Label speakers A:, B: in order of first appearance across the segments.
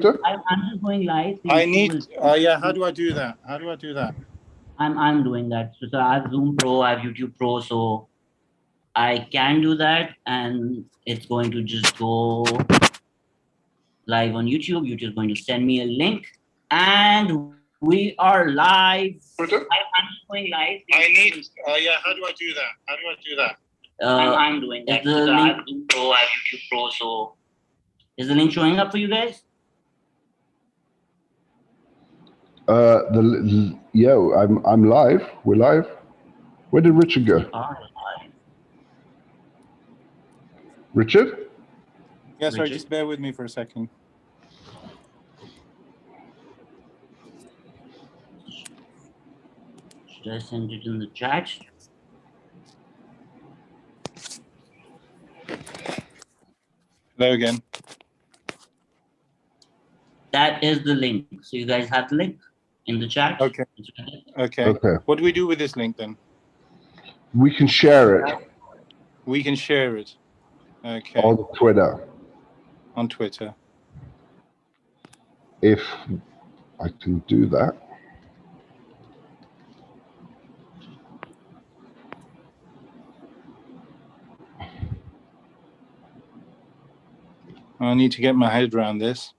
A: Twitter?
B: I'm just going live. So
C: I need. Yeah. How do I do that? How do I do that?
B: I'm doing that. So I have Zoom Pro, I have YouTube Pro, so I can do that, and it's going to just go live on YouTube. YouTube is going to send me a link, and we are live.
A: Twitter?
B: I'm just going live.
C: I need. Yeah. How do I do that? How do I do that?
B: I'm doing that. So I have Zoom Pro, I have YouTube Pro, so is the link showing up for you guys?
A: I'm live. We're live. Where did Richard go? Richard?
C: Yeah. Sorry. Just bear with me for a second.
B: Should I send it in the chat?
C: Hello again.
B: That is the link. So you guys have the link in the chat.
C: Okay. Okay. What do we do with this link then?
A: We can share it.
C: We can share it. Okay.
A: On Twitter.
C: On Twitter.
A: If I can do that.
C: I need to get my head around this.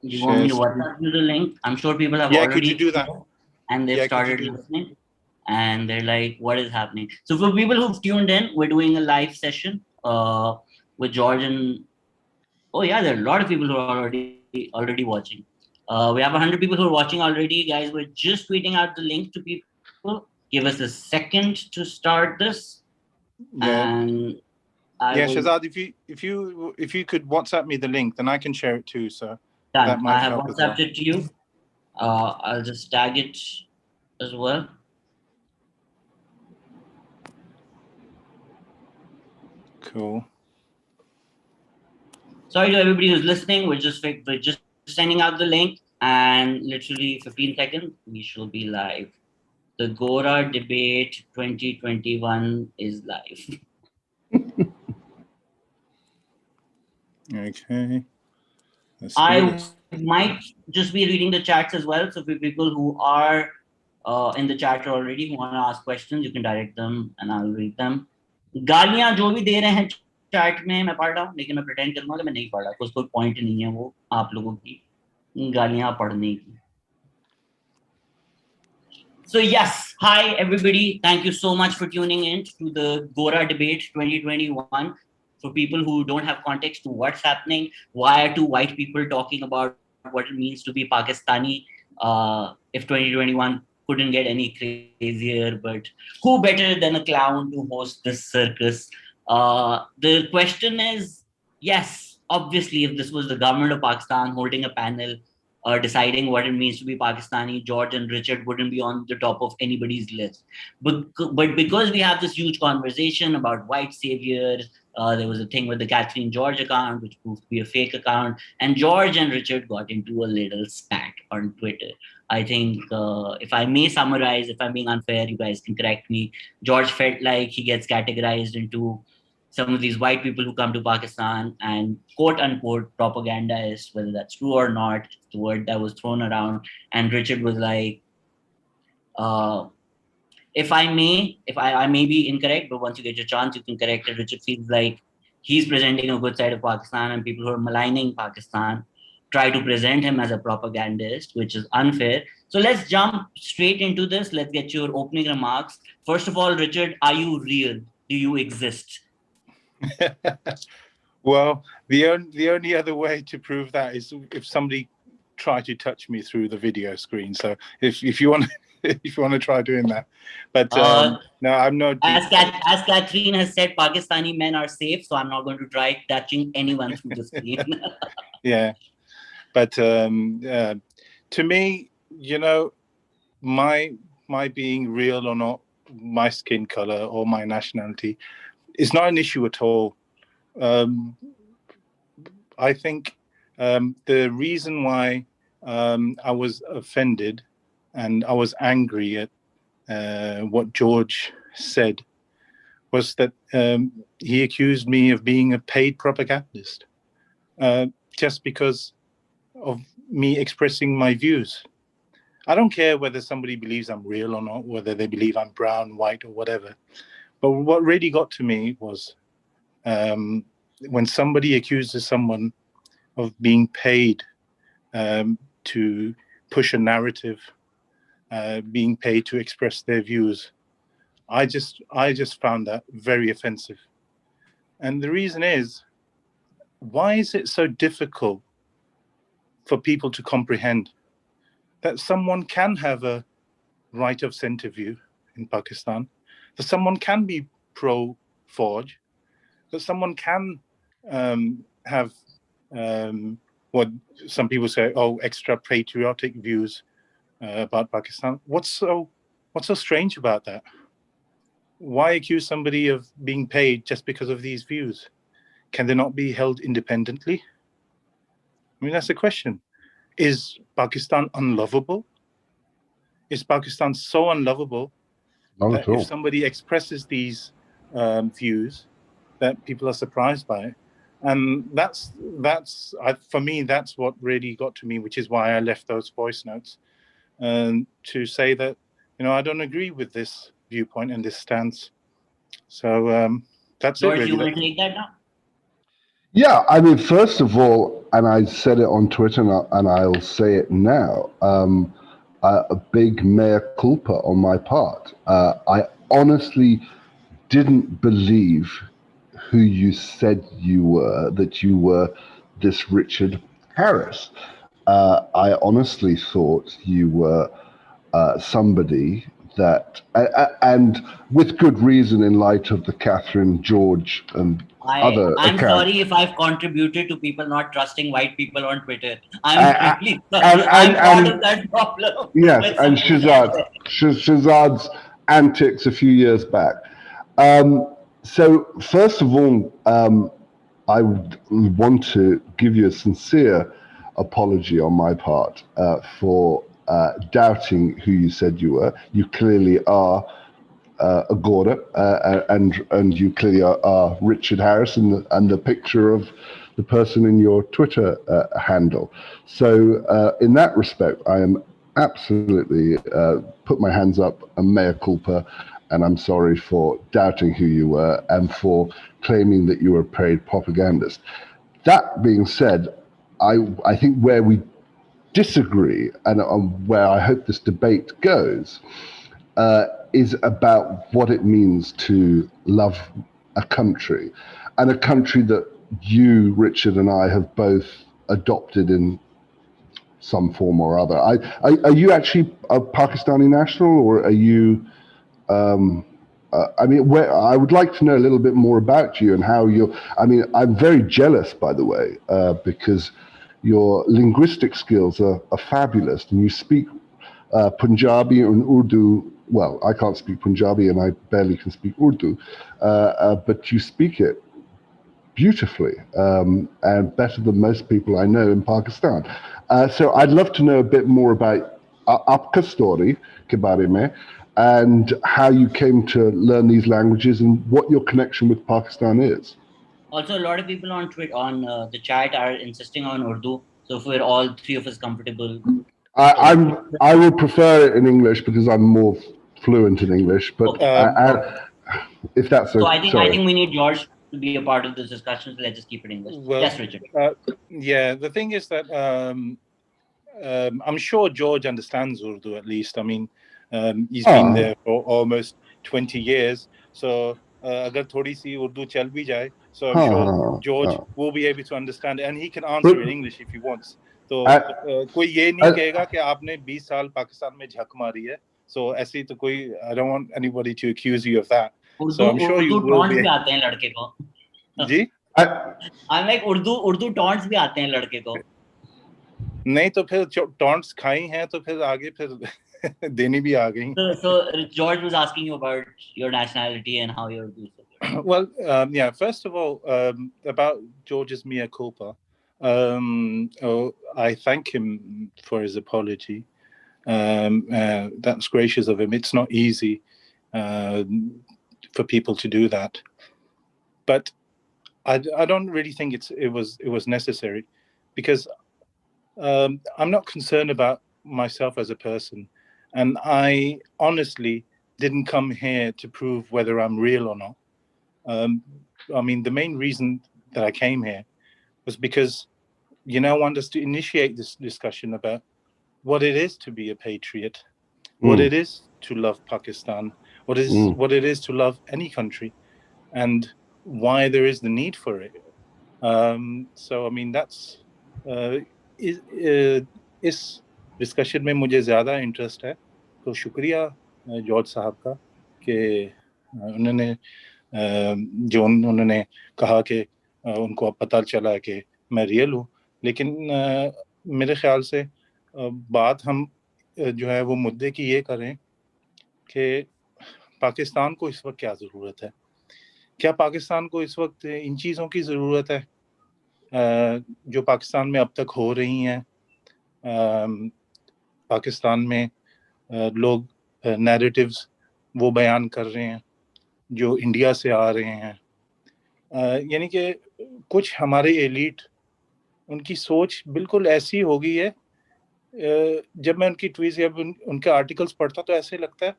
B: You want me to WhatsApp you the link? I'm sure people have already.
C: Could you do that?
B: And they've started listening. And they're like, what is happening? So for people who've tuned in, we're doing a live session with George and... Oh yeah, there are a lot of people who are already watching. We have 100 people who are watching already. Guys, we're just tweeting out the link to people. Give us a second to start this.
C: Yeah.
B: And
C: Shazad, if you could WhatsApp me the link, then I can share it too. So
B: done.
C: That might
B: I have
C: help as
B: WhatsApped
C: well.
B: it to you. I'll just tag it as well.
C: Cool.
B: Sorry to everybody who's listening. We're just sending out the link, and literally 15 seconds, we shall be live. The Gora Debate 2021 is live.
C: Okay.
B: I might just be reading the chats as well. So for people who are in the chat already who want to ask questions, you can direct them and I'll read them. गालियां जो भी दे रहे हैं chat में मैं पढ़ रहा हूँ, लेकिन मैं प्रिटेंड करूंगा कि मैं नहीं पढ़ रहा, कुछ कोई पॉइंट नहीं है वो आप लोगों की गालियां पढ़ने की. So yes, hi everybody. Thank you so much for tuning in to the Gora Debate 2021. For people who don't have context to what's happening, why are two white people talking about what it means to be Pakistani? If 2021 couldn't get any crazier, but who better than a clown to host this circus? The question is, yes, obviously, if this was the government of Pakistan holding a panel, deciding what it means to be Pakistani, George and Richard wouldn't be on the top of anybody's list. But because we have this huge conversation about white saviors, there was a thing with the Catherine George account, which proved to be a fake account, and George and Richard got into a little spat on Twitter. I think if I may summarize, if I'm being unfair, you guys can correct me. George felt like he gets categorized into some of these white people who come to Pakistan and quote unquote propagandist, whether that's true or not, the word that was thrown around. And Richard was like, if I may be incorrect, but once you get your chance, you can correct it. Richard feels like he's presenting a good side of Pakistan, and people who are maligning Pakistan try to present him as a propagandist, which is unfair. So let's jump straight into this. Let's get your opening remarks. First of all, Richard, are you real? Do you exist?
C: Well, the only other way to prove that is if somebody tried to touch me through the video screen. So if you want if you want to try doing that, but no, I'm not.
B: As Catherine has said, Pakistani men are safe, so I'm not going to try touching anyone through the screen.
C: Yeah, but to me, you know, my being real or not, my skin color or my nationality, is not an issue at all. I think the reason why I was offended and I was angry at what George said was that he accused me of being a paid propagandist. just because of me expressing my views. I don't care whether somebody believes I'm real or not, whether they believe I'm brown, white, or whatever. But what really got to me was when somebody accuses someone of being paid to push a narrative, being paid to express their views. I just found that very offensive. And the reason is, why is it so difficult for people to comprehend that someone can have a right of center view in Pakistan, that someone can be pro-Fauj, that someone can have what some people say, extra patriotic views about Pakistan. What's so strange about that? Why accuse somebody of being paid just because of these views? Can they not be held independently? I mean, that's the question. Is Pakistan unlovable? Is Pakistan so unlovable
A: Not
C: that
A: at
C: if
A: all.
C: somebody expresses these views, that people are surprised by it? And for me, that's what really got to me, which is why I left those voice notes, to say that, I don't agree with this viewpoint and this stance. So that's it,
B: George, you
C: really.
B: want to take that now?
A: Yeah, I mean, first of all, and I said it on Twitter, and I'll say it now. A big mea culpa on my part. I honestly didn't believe who you said you were, that you were this Richard Harris. I honestly thought you were somebody that, and with good reason in light of the Catherine George and other
B: I'm
A: accounts.
B: sorry if I've contributed to people not trusting white people on Twitter. I'm
A: Uh,
B: really
A: and,
B: sorry.
A: and,
B: I'm part
A: and
B: of that problem.
A: yes,
B: When
A: and
B: somebody gets there.
A: Shazad's antics a few years back. So first of all, I would want to give you a sincere apology on my part for doubting who you said you were. You clearly are a Gora, and you clearly are Richard Harris, and the picture of the person in your Twitter handle. So in that respect, I am absolutely put my hands up and mea culpa, and I'm sorry for doubting who you were and for claiming that you were a paid propagandist. That being said, I think where we disagree, and where I hope this debate goes, is about what it means to love a country, and a country that you, Richard, and I have both adopted in some form or other. Are you actually a Pakistani national, or are you? I mean, I would like to know a little bit more about you and how you're. I mean, I'm very jealous, by the way, because your linguistic skills are fabulous, and you speak Punjabi and Urdu. Well, I can't speak Punjabi, and I barely can speak Urdu, but you speak it beautifully, and better than most people I know in Pakistan. So I'd love to know a bit more about Aapka story ke bare mein, and how you came to learn these languages and what your connection with Pakistan is.
B: Also, a lot of people on Twitter, on the chat, are insisting on Urdu. So if we're all three of us comfortable, so
A: I would prefer it in English because I'm more fluent in English, but
B: okay.
A: if that's
B: So
A: a
B: I
A: sorry.
B: think we need George to be a part of this discussion. So let's just keep it English.
C: Well,
B: Yes, Richard.
C: yeah, the thing is that I'm sure George understands Urdu at least. I mean, he's been there for almost 20 years. So agar thodi si Urdu chal bhi jaye, so I'm sure George will be able to understand it, and he can answer in English if he wants. तो कोई ये नहीं कहेगा कि आपने 20 साल पाकिस्तान में झक मारी है. So ऐसे तो कोई, I don't want anybody to accuse you of that. So I'm sure you will be.
B: भी आते हैं लड़के को.
C: जी?
B: I'm like उर्दू taunts भी आते हैं लड़के को.
C: नहीं तो फिर taunts खाई हैं तो फिर आगे फिर देनी भी आ गई.
B: So George was asking you about your nationality and how you're Urdu.
C: Well, yeah. First of all, about George's mea culpa, I thank him for his apology. That's gracious of him. It's not easy for people to do that, but I don't really think it was necessary. because I'm not concerned about myself as a person, and I honestly didn't come here to prove whether I'm real or not. I mean, the main reason that I came here was because, I want us to initiate this discussion about what it is to be a patriot, what it is to love Pakistan, what it is to love any country, and why there is the need for it. So I mean, that's इस discussion में मुझे ज़्यादा interest है, तो शुक्रिया George साहब का कि उन्होंने जो उन्होंने कहा कि उनको अब पता चला कि मैं रियल हूँ, लेकिन मेरे ख्याल से बात हम जो है वो मुद्दे की ये करें कि पाकिस्तान को इस वक्त क्या ज़रूरत है, क्या पाकिस्तान को इस वक्त इन चीज़ों की ज़रूरत है जो पाकिस्तान में अब तक हो रही हैं. पाकिस्तान में लोग नैरेटिव्स वो बयान कर रहे हैं जो इंडिया से आ रहे हैं, यानी कि कुछ हमारे एलीट उनकी सोच बिल्कुल ऐसी हो गई है. जब मैं उनकी ट्वीट्स या उनके आर्टिकल्स पढ़ता तो ऐसे लगता है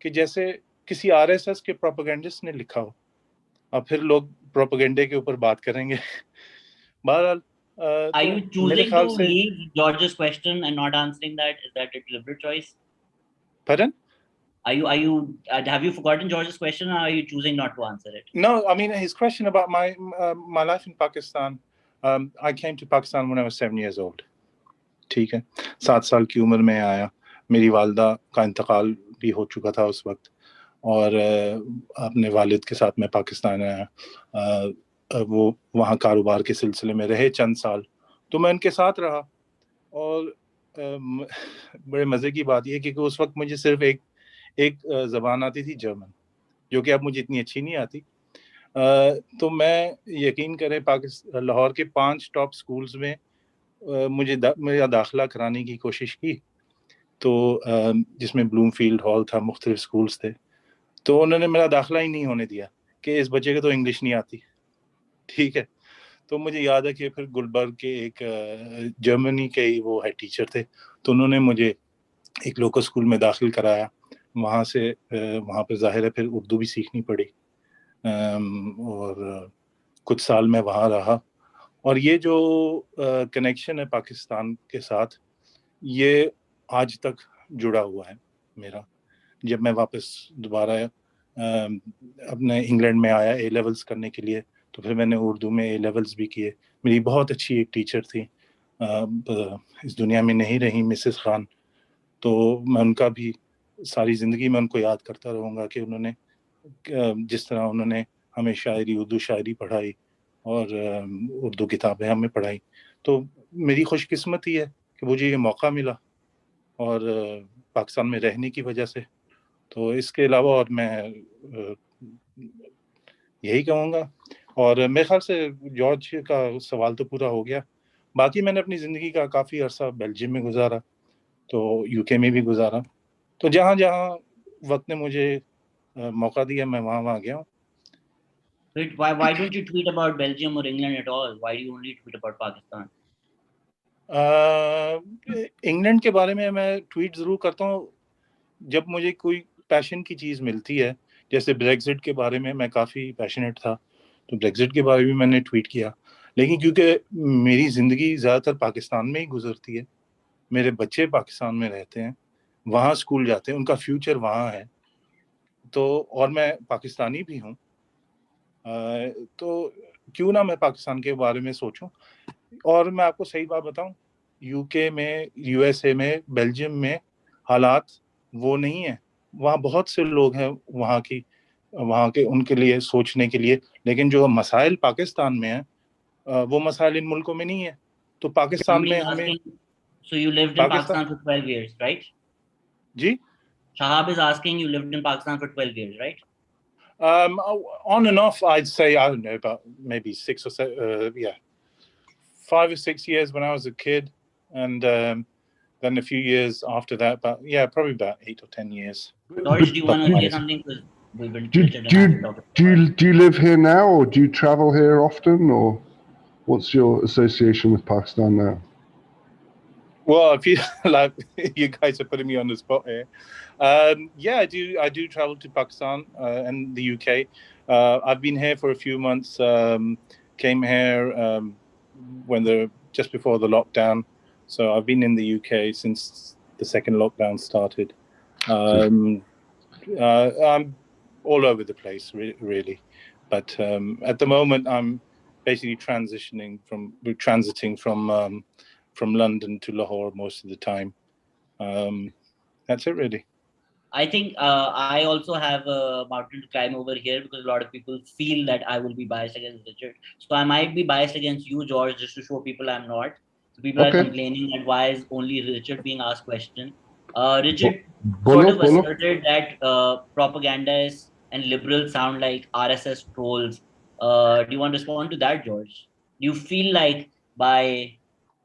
C: कि जैसे किसी आरएसएस के प्रोपेगेंडिस्ट ने लिखा हो, और फिर लोग प्रोपेगेंडे के ऊपर बात करेंगे. बहरहाल
B: Are you choosing to leave George's question and not answering that? Is that a deliberate choice?
C: Pardon?
B: Have you forgotten George's question, or are you choosing not to answer it?
C: No, I mean his question about my life in Pakistan. I came to Pakistan when I was 7 years old. ठीक है, 7 साल की उम्र में आया. मेरी वालदा का इंतकाल भी हो चुका था उस वक्त, और अपने वालिद के साथ मैं पाकिस्तान आया. वो वहाँ कारोबार के सिलसिले में रहे चंद साल, तो मैं उनके साथ रहा. और बड़े मज़े की बात यह कि उस वक्त मुझे सिर्फ एक ज़बान आती थी, जर्मन, जो कि अब मुझे इतनी अच्छी नहीं आती. तो मैं यकीन करें लाहौर के 5 टॉप स्कूल्स में मेरा दाखिला कराने की कोशिश की, तो जिसमें ब्लूमफील्ड हॉल था, मुख्तलिफ स्कूल्स थे, तो उन्होंने मेरा दाखिला ही नहीं होने दिया कि इस बच्चे को तो इंग्लिश नहीं आती. ठीक है, तो मुझे याद है कि फिर गुलबर्ग के एक जर्मनी के वो हेड टीचर थे, तो उन्होंने मुझे एक लोकल स्कूल में दाखिल कराया. वहाँ पे ज़ाहिर है फिर उर्दू भी सीखनी पड़ी, और कुछ साल मैं वहाँ रहा. और ये जो कनेक्शन है पाकिस्तान के साथ, ये आज तक जुड़ा हुआ है मेरा. जब मैं वापस दोबारा अपने इंग्लैंड में आया ए लेवल्स करने के लिए, तो फिर मैंने उर्दू में ए लेवल्स भी किए. मेरी बहुत अच्छी एक टीचर थी, इस दुनिया में नहीं रही, मिसेस खान. तो मैं उनका भी सारी ज़िंदगी में उनको याद करता रहूँगा कि उन्होंने जिस तरह उन्होंने हमें उर्दू शायरी पढ़ाई और उर्दू किताबें हमें पढ़ाई. तो मेरी खुशकिस्मती है कि मुझे ये मौका मिला, और पाकिस्तान में रहने की वजह से. तो इसके अलावा और मैं यही कहूँगा. और मेरे ख्याल से जॉर्ज का सवाल तो पूरा हो गया. बाकी मैंने अपनी ज़िंदगी का काफ़ी अरसा बेल्जियम में गुजारा, तो यूके में भी गुजारा. तो जहाँ जहाँ वक्त ने मुझे मौका दिया, मैं वहाँ गया हूँ.
B: Why don't you tweet about Belgium or England at all? Why do you only tweet about Pakistan?
C: England के बारे में मैं ट्वीट ज़रूर करता हूँ जब मुझे कोई पैशन की चीज़ मिलती है. जैसे ब्रेक्जिट के बारे में मैं काफ़ी पैशनेट था, तो ब्रेक्जिट के बारे में मैंने ट्वीट किया. लेकिन क्योंकि मेरी ज़िंदगी ज़्यादातर पाकिस्तान में ही गुजरती है, मेरे बच्चे पाकिस्तान में रहते हैं, वहाँ स्कूल जाते हैं, उनका फ्यूचर वहाँ है, तो और मैं पाकिस्तानी भी हूँ, तो क्यों ना मैं पाकिस्तान के बारे में सोचूं. और मैं आपको सही बात बताऊं, यूके में, यूएसए में, बेल्जियम में हालात वो नहीं है. वहाँ बहुत से लोग हैं वहाँ के उनके लिए सोचने के लिए, लेकिन जो मसाइल पाकिस्तान में है वो मसाइल इन मुल्कों में नहीं है. तो पाकिस्तान में हमें.
B: So you lived in Pakistan for 12 years, right?
C: Ji,
B: Shahab is asking, you lived in Pakistan for 12 years, right?
C: On and off, I'd say, I don't know, about maybe 6 or 7, 5 or 6 years when I was a kid, and then a few years after that, but probably about 8 or 10 years.
B: George, do you want to say something? We've been
A: do you live here now, or do you travel here often, or? What's your association with Pakistan now?
C: Well, I feel like you guys are putting me on the spot here. Yeah, I do travel to Pakistan and the UK. I've been here for a few months. Came here just before the lockdown. So I've been in the UK since the second lockdown started. I'm all over the place, really. But at the moment, I'm basically transiting from London to Lahore most of the time. That's it, really.
B: I think I also have a mountain to climb over here because a lot of people feel that I will be biased against Richard. So I might be biased against you, George, just to show people I'm not. So people are
A: Okay.
B: complaining that why is only Richard being asked question. Richard sort
A: Bolo,
B: of
A: bolo.
B: asserted that propagandists and liberals sound like RSS trolls. Do you want to respond to that, George? Do you feel like by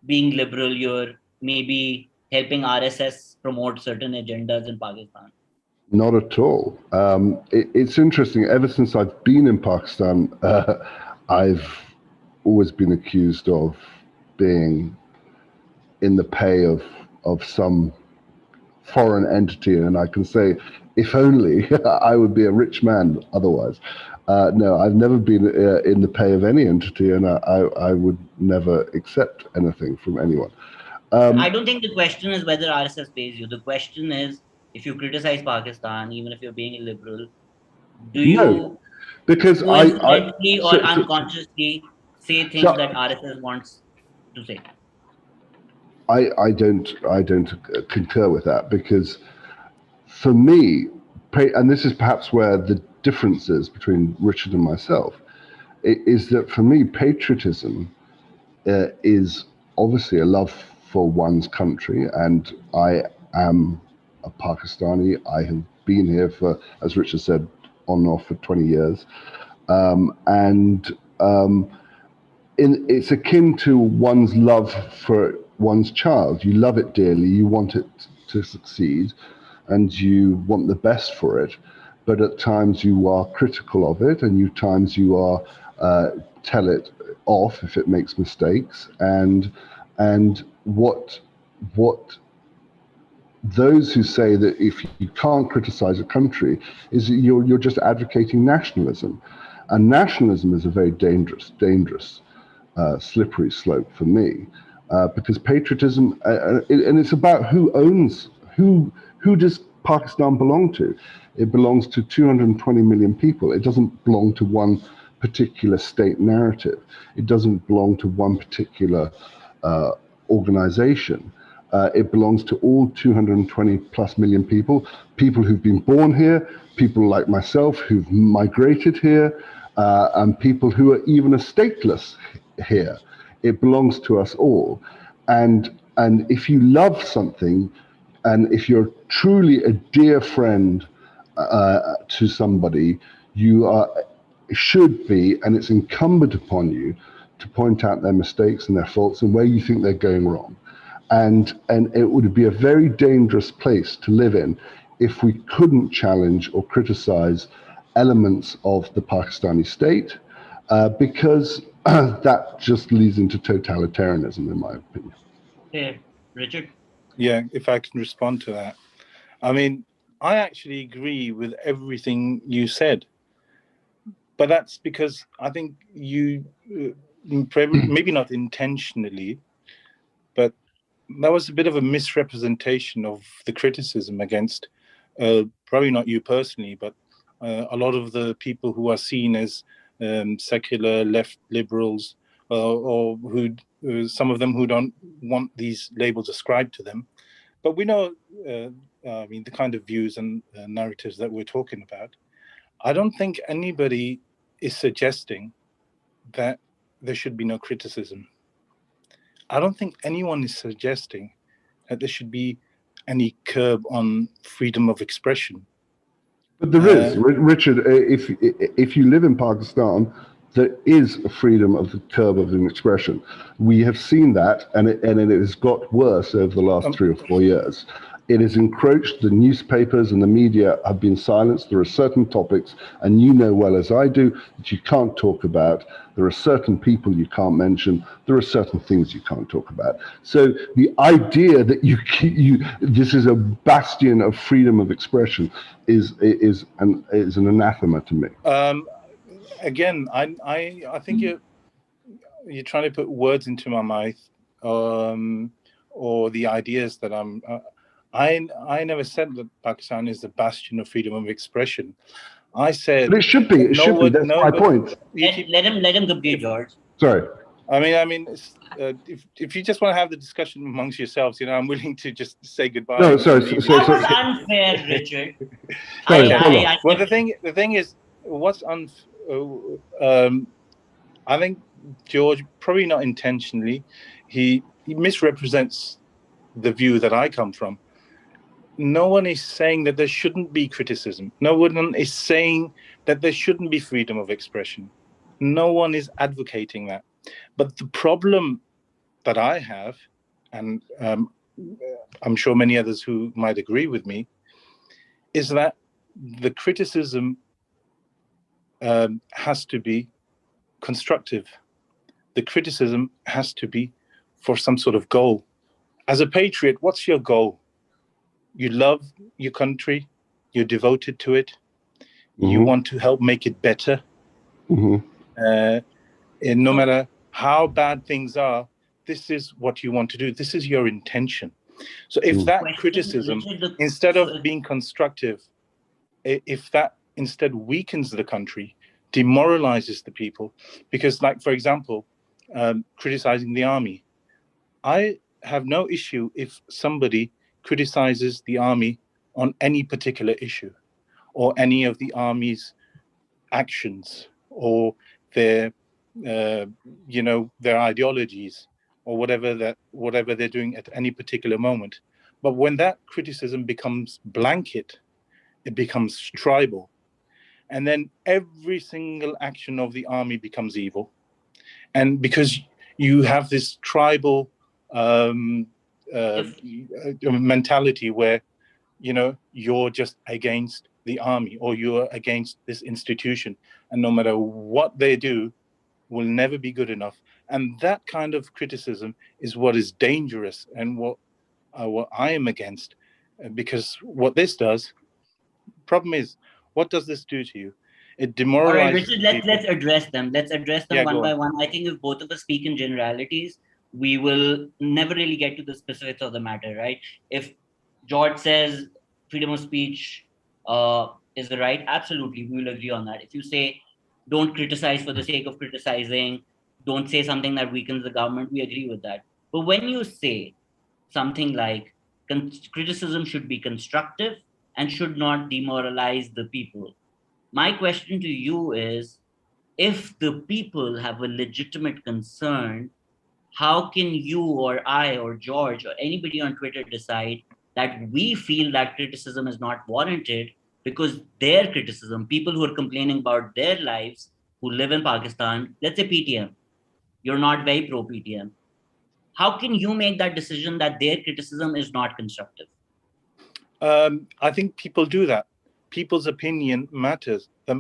B: being liberal, you're maybe helping RSS promote certain agendas in Pakistan?
A: Not at all. It's interesting. Ever since I've been in Pakistan, I've always been accused of being in the pay of some foreign entity, and I can say, if only I would be a rich man otherwise. No, I've never been in the pay of any entity, and I would never accept anything from anyone.
B: I don't think the question is whether RSS pays you. The question is if you criticize Pakistan, even if you're being a liberal, do
A: No,
B: you
A: because
B: coincidentally or
A: so, so,
B: unconsciously say things that
A: so
B: RSS wants to say?
A: I don't concur with that, because for me, and this is perhaps where the difference is between Richard and myself, is that for me, patriotism is obviously a love for one's country, and I am a Pakistani. I have been here for, as Richard said, on and off for 20 years. And it's akin to one's love for one's child. You love it dearly, you want it to succeed, and you want the best for it. But at times you are critical of it, and times you are tell it off if it makes mistakes. And what those who say that if you can't criticize a country is that you're just advocating nationalism, and nationalism is a very dangerous slippery slope for me, because patriotism and it's about who does Pakistan belong to? It belongs to 220 million people. It doesn't belong to one particular state narrative. It doesn't belong to one particular organization. It belongs to all 220 plus million people who've been born here, people like myself who've migrated here, and people who are even stateless here. It belongs to us all. And if you love something, and if you're truly a dear friend to somebody, you should be, and it's incumbent upon you to point out their mistakes and their faults and where you think they're going wrong. And it would be a very dangerous place to live in if we couldn't challenge or criticize elements of the Pakistani state, because that just leads into totalitarianism, in my opinion.
B: Hey, Richard?
C: Yeah, if I can respond to that. I mean, I actually agree with everything you said. But that's because I think you, maybe not intentionally, but that was a bit of a misrepresentation of the criticism against, probably not you personally, but a lot of the people who are seen as secular left liberals, or who some of them who don't want these labels ascribed to them. But we know, I mean, the kind of views and narratives that we're talking about. I don't think anybody is suggesting that there should be no criticism. I don't think anyone is suggesting that there should be any curb on freedom of expression.
A: But there is, Richard. If you live in Pakistan, there is a freedom of the curb of an expression. We have seen that, and it has got worse over the last 3 or 4 years. It is encroached. The newspapers and the media have been silenced. There are certain topics, and you know well as I do, that you can't talk about. There are certain people you can't mention. There are certain things you can't talk about. So the idea that this is a bastion of freedom of expression is an anathema to me.
C: Again, I think you're trying to put words into my mouth, or the ideas that I'm. I never said that Pakistan is the bastion of freedom of expression. I said,
A: but it should be. It should be. That's my point.
B: Let him complete, George.
A: Sorry.
C: I mean, if you just want to have the discussion amongst yourselves, I'm willing to just say goodbye.
A: No, sorry.
B: That was unfair, Richard.
A: Sorry,
C: well, the thing is, what's I think George, probably not intentionally, he misrepresents the view that I come from. No one is saying that there shouldn't be criticism. No one is saying that there shouldn't be freedom of expression. No one is advocating that. But the problem that I have, and I'm sure many others who might agree with me, is that the criticism has to be constructive. The criticism has to be for some sort of goal. As a patriot, what's your goal? You love your country, you're devoted to it, you want to help make it better. And no matter how bad things are, this is what you want to do. This is your intention. So if that criticism, instead of being constructive, if that instead weakens the country, demoralizes the people, because, like, for example, criticizing the army, I have no issue if somebody criticizes the army on any particular issue, or any of the army's actions, or their their ideologies, or whatever they're doing at any particular moment. But when that criticism becomes blanket, it becomes tribal, and then every single action of the army becomes evil. And because you have this tribal mentality where you're just against the army, or you're against this institution, and no matter what they do will never be good enough. And that kind of criticism is what is dangerous, and what I am against, because what this does, problem is, what does this do to you? It demoralizes.
B: All right, Richard, let's address them. Let's address them one by one. I think if both of us speak in generalities, we will never really get to the specifics of the matter, right? If George says freedom of speech is the right, absolutely, we will agree on that. If you say don't criticize for the sake of criticizing, don't say something that weakens the government, we agree with that. But when you say something like criticism should be constructive and should not demoralize the people, my question to you is, if the people have a legitimate concern, how can you or I or George or anybody on Twitter decide that we feel that criticism is not warranted because their criticism, people who are complaining about their lives, who live in Pakistan, let's say PTM, you're not very pro PTM. How can you make that decision that their criticism is not constructive?
C: I think people do that. People's opinion matters. I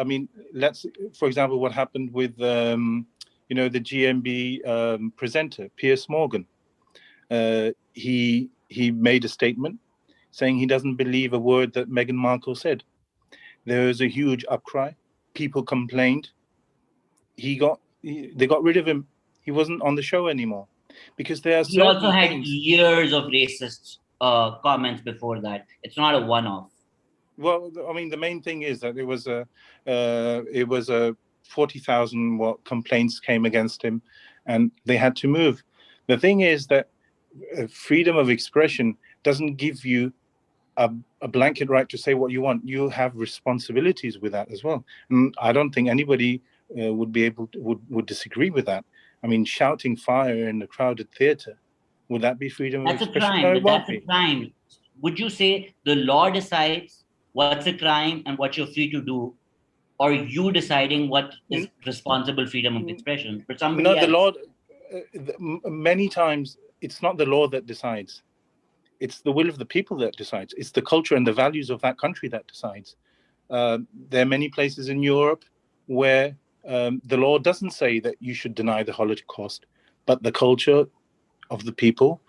C: mean, let's, for example, what happened with the GMB presenter, Piers Morgan. He made a statement saying he doesn't believe a word that Meghan Markle said. There was a huge outcry. People complained. They got rid of him. He wasn't on the show anymore, because there are
B: he also had years of racist comments before that. It's not a one-off.
C: Well, I mean, the main thing is that it was a 40,000 complaints came against him, and they had to move. The thing is that freedom of expression doesn't give you a blanket right to say what you want. You have responsibilities with that as well. And I don't think anybody would disagree with that. I mean, shouting fire in a crowded theater, would that be freedom of expression?
B: That's a crime. That's a crime. Would you say the law decides what's a crime and what you're free to do, or you deciding what is responsible freedom of expression for somebody else?
C: The law, many times it's not the law that decides. it's the will of the people that decides. It's the culture and the values of that country that decides. There are many places in Europe where the law doesn't say that you should deny the Holocaust, but the culture of the people,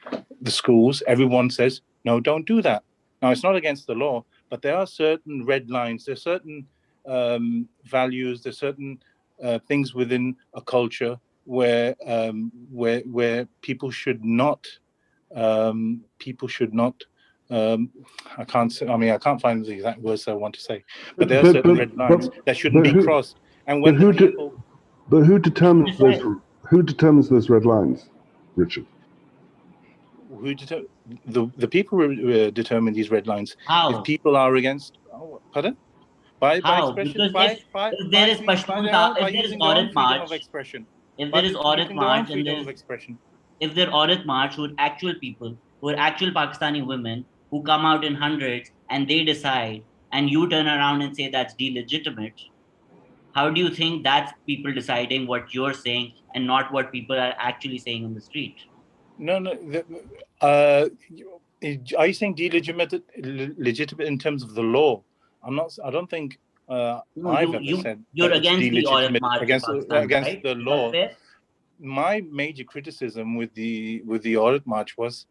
C: the schools, everyone says, no, don't do that. Now, it's not against the law, but there are certain red lines, there are certain values, there are certain things within a culture where people should not I can't say, I can't find the exact words I want to say, but there are certain red lines that shouldn't be crossed. And when the people,
A: but who determines those? Who determines those red lines, Richard?
C: The people determine these red lines.
B: How?
C: If people are against, pardon? By expression,
B: because if there is Pashtun, if there is Aurat March,
C: expression.
B: if there is Aurat March, and
C: freedom of expression.
B: If there are Aurat March who are actual people, who are actual Pakistani women who come out in hundreds and they decide, and you turn around and say that's delegitimate, how do you think that's people deciding what you're saying and not what people are actually saying on the street?
C: No. Are you saying legitimate in terms of the law? I'm not. I don't think I've ever said
B: you're against the Aurat March
C: against
B: right?
C: the law. My major criticism with the Aurat March was,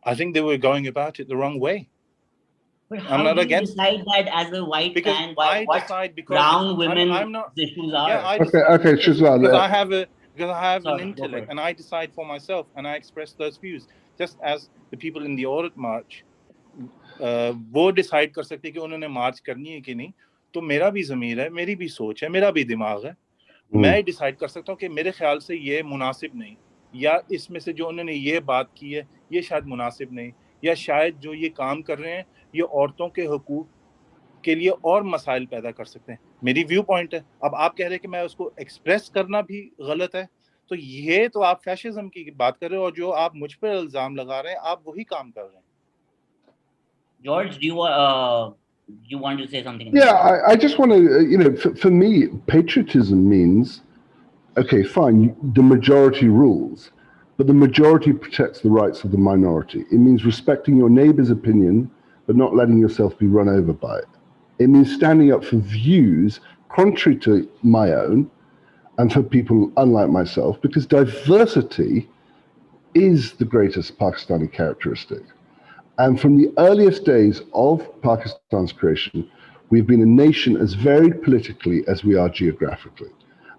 C: I think they were going about it the wrong way.
B: But how do you decide that as a white man?
C: I decide because
B: brown women
C: I'm not,
B: issues are?
C: Yeah,
A: okay, Shazwan.
C: Because I have an intellect and I decide for myself and I express those views. Just as the people in the Aurat March, वो decide कर सकते कि उन्होंने march करनी है कि नहीं, तो मेरा भी ज़मीर है, मेरी भी सोच है, मेरा भी दिमाग है, मैं decide कर सकता हूँ कि मेरे ख्याल से ये मुनासिब नहीं, या इसमें से जो उन्होंने ये बात की है, ये शायद मुनासिब नहीं, या शायद जो ये काम कर रहे हैं, ये औरतों के हुकूक के लिए और मसाइल पैदा कर सकते हैं. मेरी व्यू पॉइंट है. अब आप कह रहे हैं कि मैं उसको एक्सप्रेस करना भी गलत है, तो ये तो आप फैशिज्म की बात कर रहे हो, और जो आप मुझ पर इल्जाम लगा रहे हैं, आप वही काम कर रहे हैं.
B: George, do you want to say something?
A: Yeah, I just want to, for me, patriotism means, okay, fine, the majority rules, but the majority protects the rights of the minority. It means respecting your neighbor's opinion, but not letting yourself be run over by it. It means standing up for views contrary to my own and for people unlike myself, because diversity is the greatest Pakistani characteristic. And from the earliest days of Pakistan's creation, we've been a nation as varied politically as we are geographically.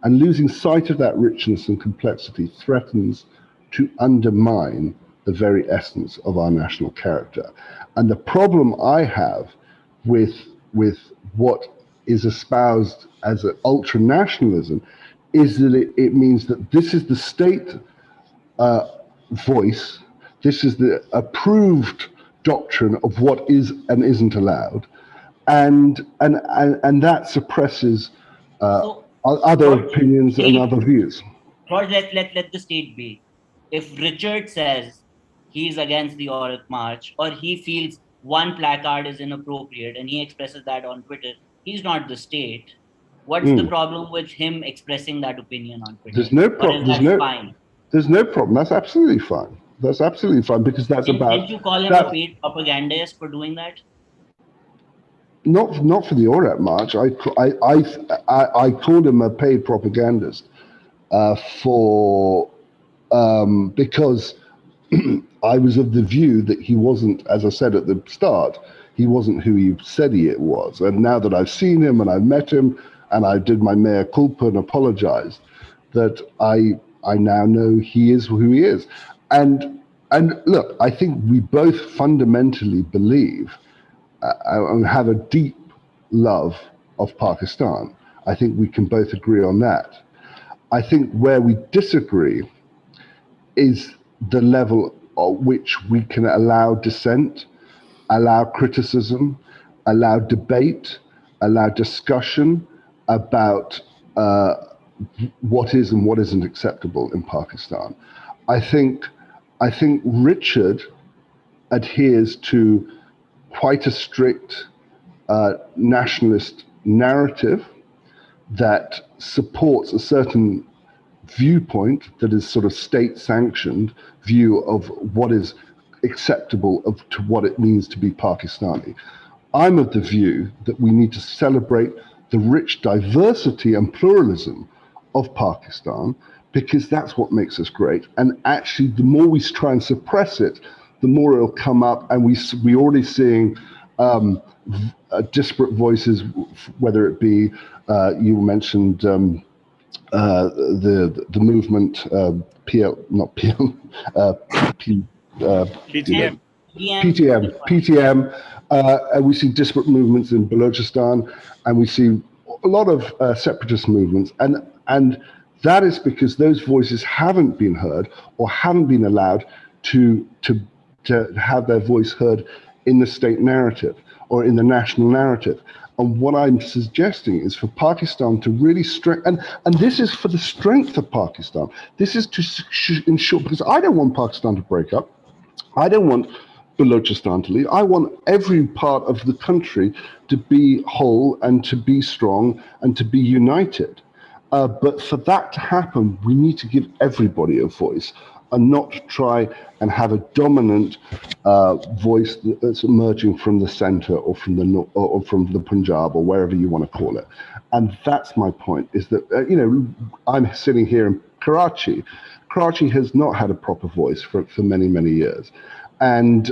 A: And losing sight of that richness and complexity threatens to undermine the very essence of our national character. And the problem I have with what is espoused as an ultra-nationalism is that it means that this is the state voice, this is the approved doctrine of what is and isn't allowed, and that suppresses other opinions and other views.
B: George, let the state be. If Richard says he's against the Aurat March, or he feels one placard is inappropriate and he expresses that on Twitter, he's not the state. What's the problem with him expressing that opinion on Twitter?
A: There's no problem. There's no problem. That's absolutely fine. That's absolutely fine, because that's about.
B: Did you call him a paid propagandist for doing that?
A: Not for the Aurat March. I called him a paid propagandist because I was of the view that he wasn't, as I said at the start, he wasn't who he said he was. And now that I've seen him and I've met him and I did my mea culpa and apologized, that I now know he is who he is. And look, I think we both fundamentally believe and have a deep love of Pakistan. I think we can both agree on that. I think where we disagree is the level at which we can allow dissent, allow criticism, allow debate, allow discussion about what is and what isn't acceptable in Pakistan. I think Richard adheres to quite a strict nationalist narrative that supports a certain viewpoint that is sort of state-sanctioned view of what is acceptable to what it means to be Pakistani. I'm of the view that we need to celebrate the rich diversity and pluralism of Pakistan, because that's what makes us great. And actually, the more we try and suppress it, the more it'll come up. And we're already seeing disparate voices, whether it be you mentioned the movement PL, not PL,
C: PTM.
A: PTM. And we see disparate movements in Balochistan, and we see a lot of separatist movements, and that is because those voices haven't been heard or haven't been allowed to have their voice heard in the state narrative or in the national narrative. And what I'm suggesting is for Pakistan to really strengthen, and this is for the strength of Pakistan. This is to ensure, because I don't want Pakistan to break up. I don't want Balochistan to leave. I want every part of the country to be whole and to be strong and to be united. But for that to happen, we need to give everybody a voice and not try and have a dominant voice that's emerging from the center or from the or from the Punjab or wherever you want to call it. And that's my point, is that, I'm sitting here in Karachi. Karachi has not had a proper voice for many, many years. And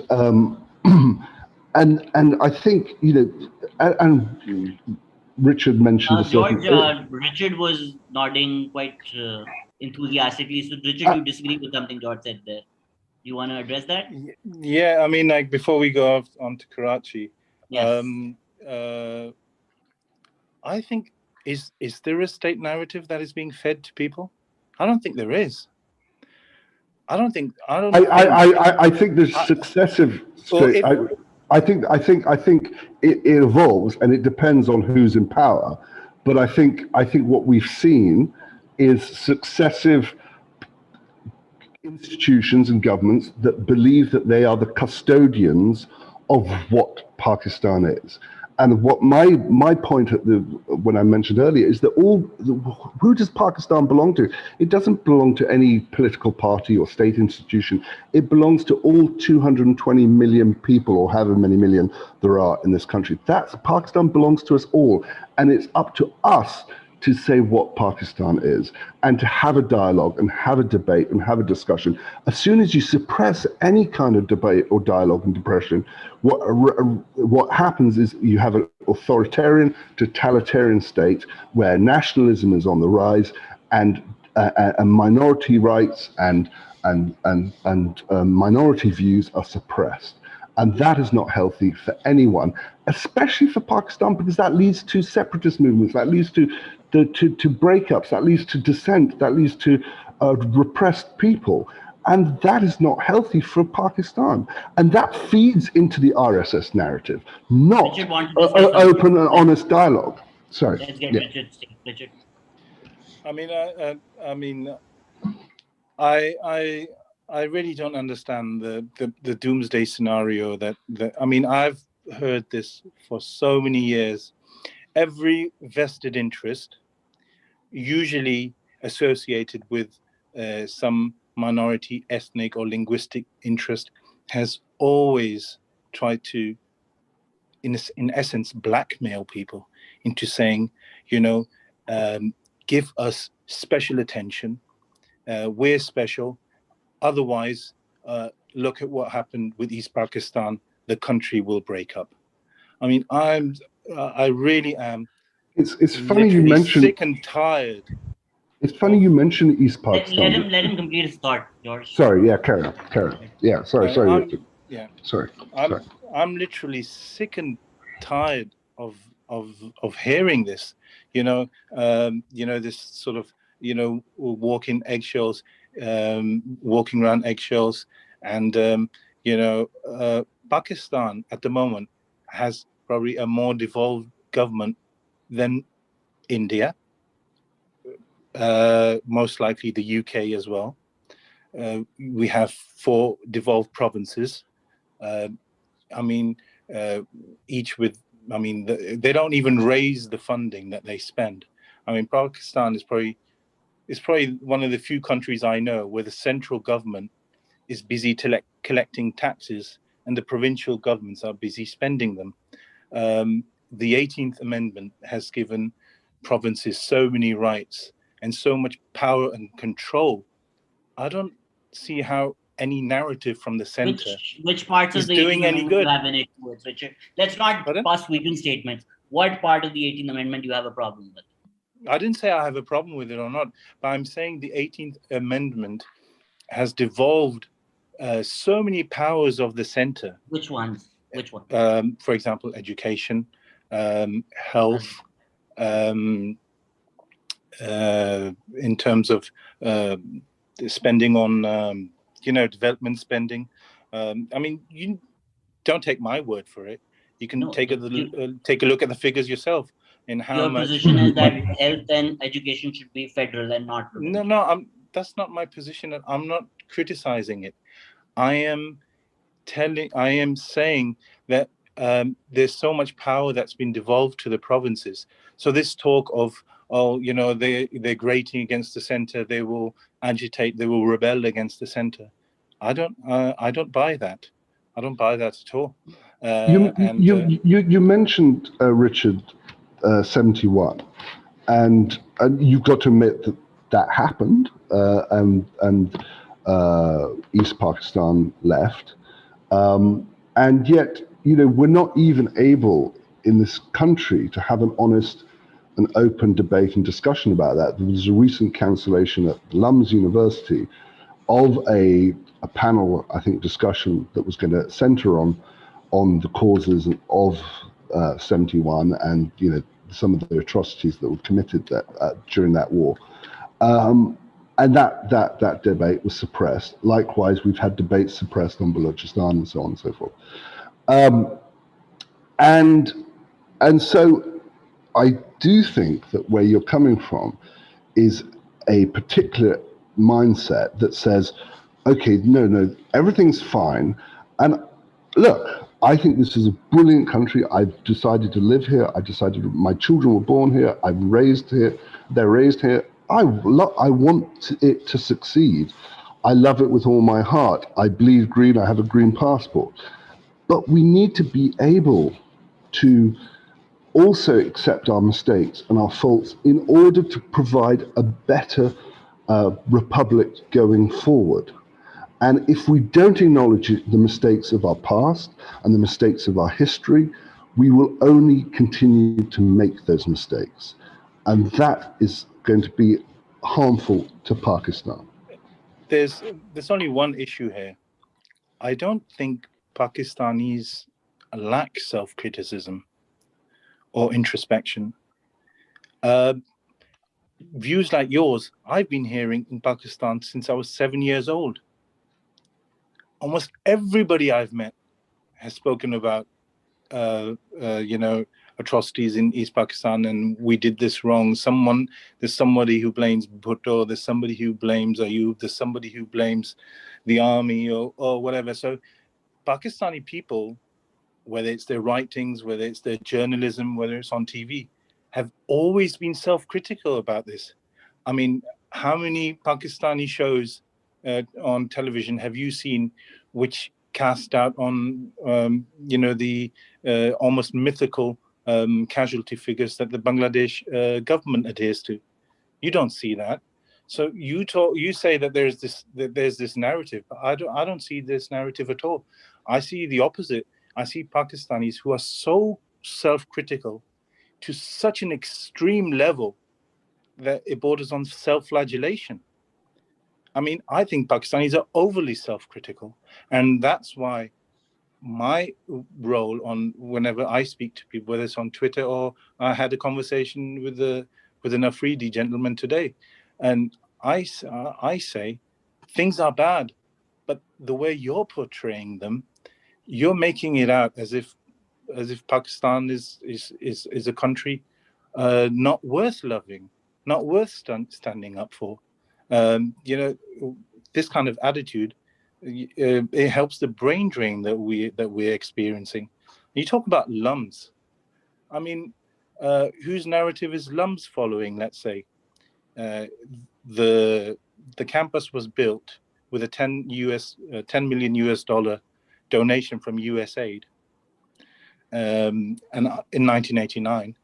A: and I think, and Richard mentioned
B: George, Richard was nodding quite enthusiastically. So, Richard, you disagree with something George said there? You want to address that?
C: Yeah, I mean, like, before we go on to Karachi,
B: yes.
C: I think, is there a state narrative that is being fed to people? I don't think there is. I think
A: there's successive state. I think it evolves, and it depends on who's in power. But I think what we've seen is successive institutions and governments that believe that they are the custodians of what Pakistan is. And what my point when I mentioned earlier is that who does Pakistan belong to? It doesn't belong to any political party or state institution. It belongs to all 220 million people, or however many million there are in this country. Pakistan belongs to us all, and it's up to us to say what Pakistan is, and to have a dialogue and have a debate and have a discussion. As soon as you suppress any kind of debate or dialogue and depression, what happens is you have an authoritarian, totalitarian state where nationalism is on the rise, and minority rights and minority views are suppressed. And that is not healthy for anyone, especially for Pakistan, because that leads to separatist movements, that leads to breakups, that leads to dissent, that leads to repressed people. And that is not healthy for Pakistan. And that feeds into the RSS narrative, not open and honest dialogue. Sorry.
B: Let's get Richard.
C: I really don't understand the doomsday scenario that I've heard this for so many years. Every vested interest, usually associated with some minority, ethnic or linguistic interest, has always tried to, in essence, blackmail people into saying, give us special attention. We're special. Otherwise, look at what happened with East Pakistan. The country will break up. I really am.
A: It's funny you mentioned
C: sick and tired.
A: It's funny you mentioned East Pakistan.
B: Let him complete his thought, George.
A: Sorry, yeah, carry on. Yeah, sorry. Sorry.
C: I'm literally sick and tired of hearing this. This sort of walking around eggshells, and Pakistan at the moment has probably a more devolved government than India, most likely the UK as well. We have 4 devolved provinces. Each with, they don't even raise the funding that they spend. Pakistan is probably one of the few countries I know where the central government is busy collecting taxes, and the provincial governments are busy spending them. The 18th Amendment has given provinces so many rights and so much power and control. I don't see how any narrative from the center
B: Which parts of
C: is
B: the
C: doing
B: 18th
C: any
B: Amendment
C: good.
B: you have an issue with, Richard? Let's not
C: Pardon?
B: pass sweeping statements. What part of the 18th Amendment you have a problem with?
C: I didn't say I have a problem with it or not, but I'm saying the 18th Amendment has devolved so many powers of the center.
B: Which ones? Which one?
C: For example, education, health, in terms of spending on, development spending. I mean, you don't take my word for it. You can take a look at the figures yourself. In how
B: your
C: much
B: position is that
C: money.
B: health and education should be federal and not provincial.
C: No, that's not my position. I'm not criticizing it. I am saying that there's so much power that's been devolved to the provinces. So this talk of, they're grating against the center, they will agitate, they will rebel against the center. I don't buy that. I don't buy that at all.
A: You mentioned, Richard, 71, and you've got to admit that happened, and East Pakistan left, and yet we're not even able in this country to have an honest and open debate and discussion about that. There was a recent cancellation at Lum's University of a panel, I think, discussion that was going to center on the causes of 71 and some of the atrocities that were committed during that war, and that debate was suppressed. Likewise, we've had debates suppressed on Balochistan and so on and so forth, and so I do think that where you're coming from is a particular mindset that says, okay, no, everything's fine, and look, I think this is a brilliant country. I've decided to live here. I decided my children were born here. I'm raised here. They're raised here. I want it to succeed. I love it with all my heart. I bleed green. I have a green passport. But we need to be able to also accept our mistakes and our faults in order to provide a better republic going forward. And if we don't acknowledge the mistakes of our past and the mistakes of our history, we will only continue to make those mistakes. And that is going to be harmful to Pakistan.
C: There's only one issue here. I don't think Pakistanis lack self-criticism or introspection. Views like yours, I've been hearing in Pakistan since I was 7 years old. Almost everybody I've met has spoken about, atrocities in East Pakistan, and we did this wrong. There's somebody who blames Bhutto, there's somebody who blames Ayub, there's somebody who blames the army or whatever. So Pakistani people, whether it's their writings, whether it's their journalism, whether it's on TV, have always been self-critical about this. I mean, how many Pakistani shows on television have you seen which cast out on, the almost mythical casualty figures that the Bangladesh government adheres to? You don't see that. So you say that there's this narrative, but I don't see this narrative at all. I see the opposite. I see Pakistanis who are so self-critical to such an extreme level that it borders on self-flagellation. I mean, I think Pakistanis are overly self-critical, and that's why my role on whenever I speak to people, whether it's on Twitter or I had a conversation with an Afridi gentleman today, and I say things are bad, but the way you're portraying them, you're making it out as if Pakistan is a country not worth loving, not worth standing up for. This kind of attitude, it helps the brain drain that we're experiencing. You talk about Lums. I mean, whose narrative is Lums following? Let's say the campus was built with a 10 million US dollar donation from USAID and in 1989.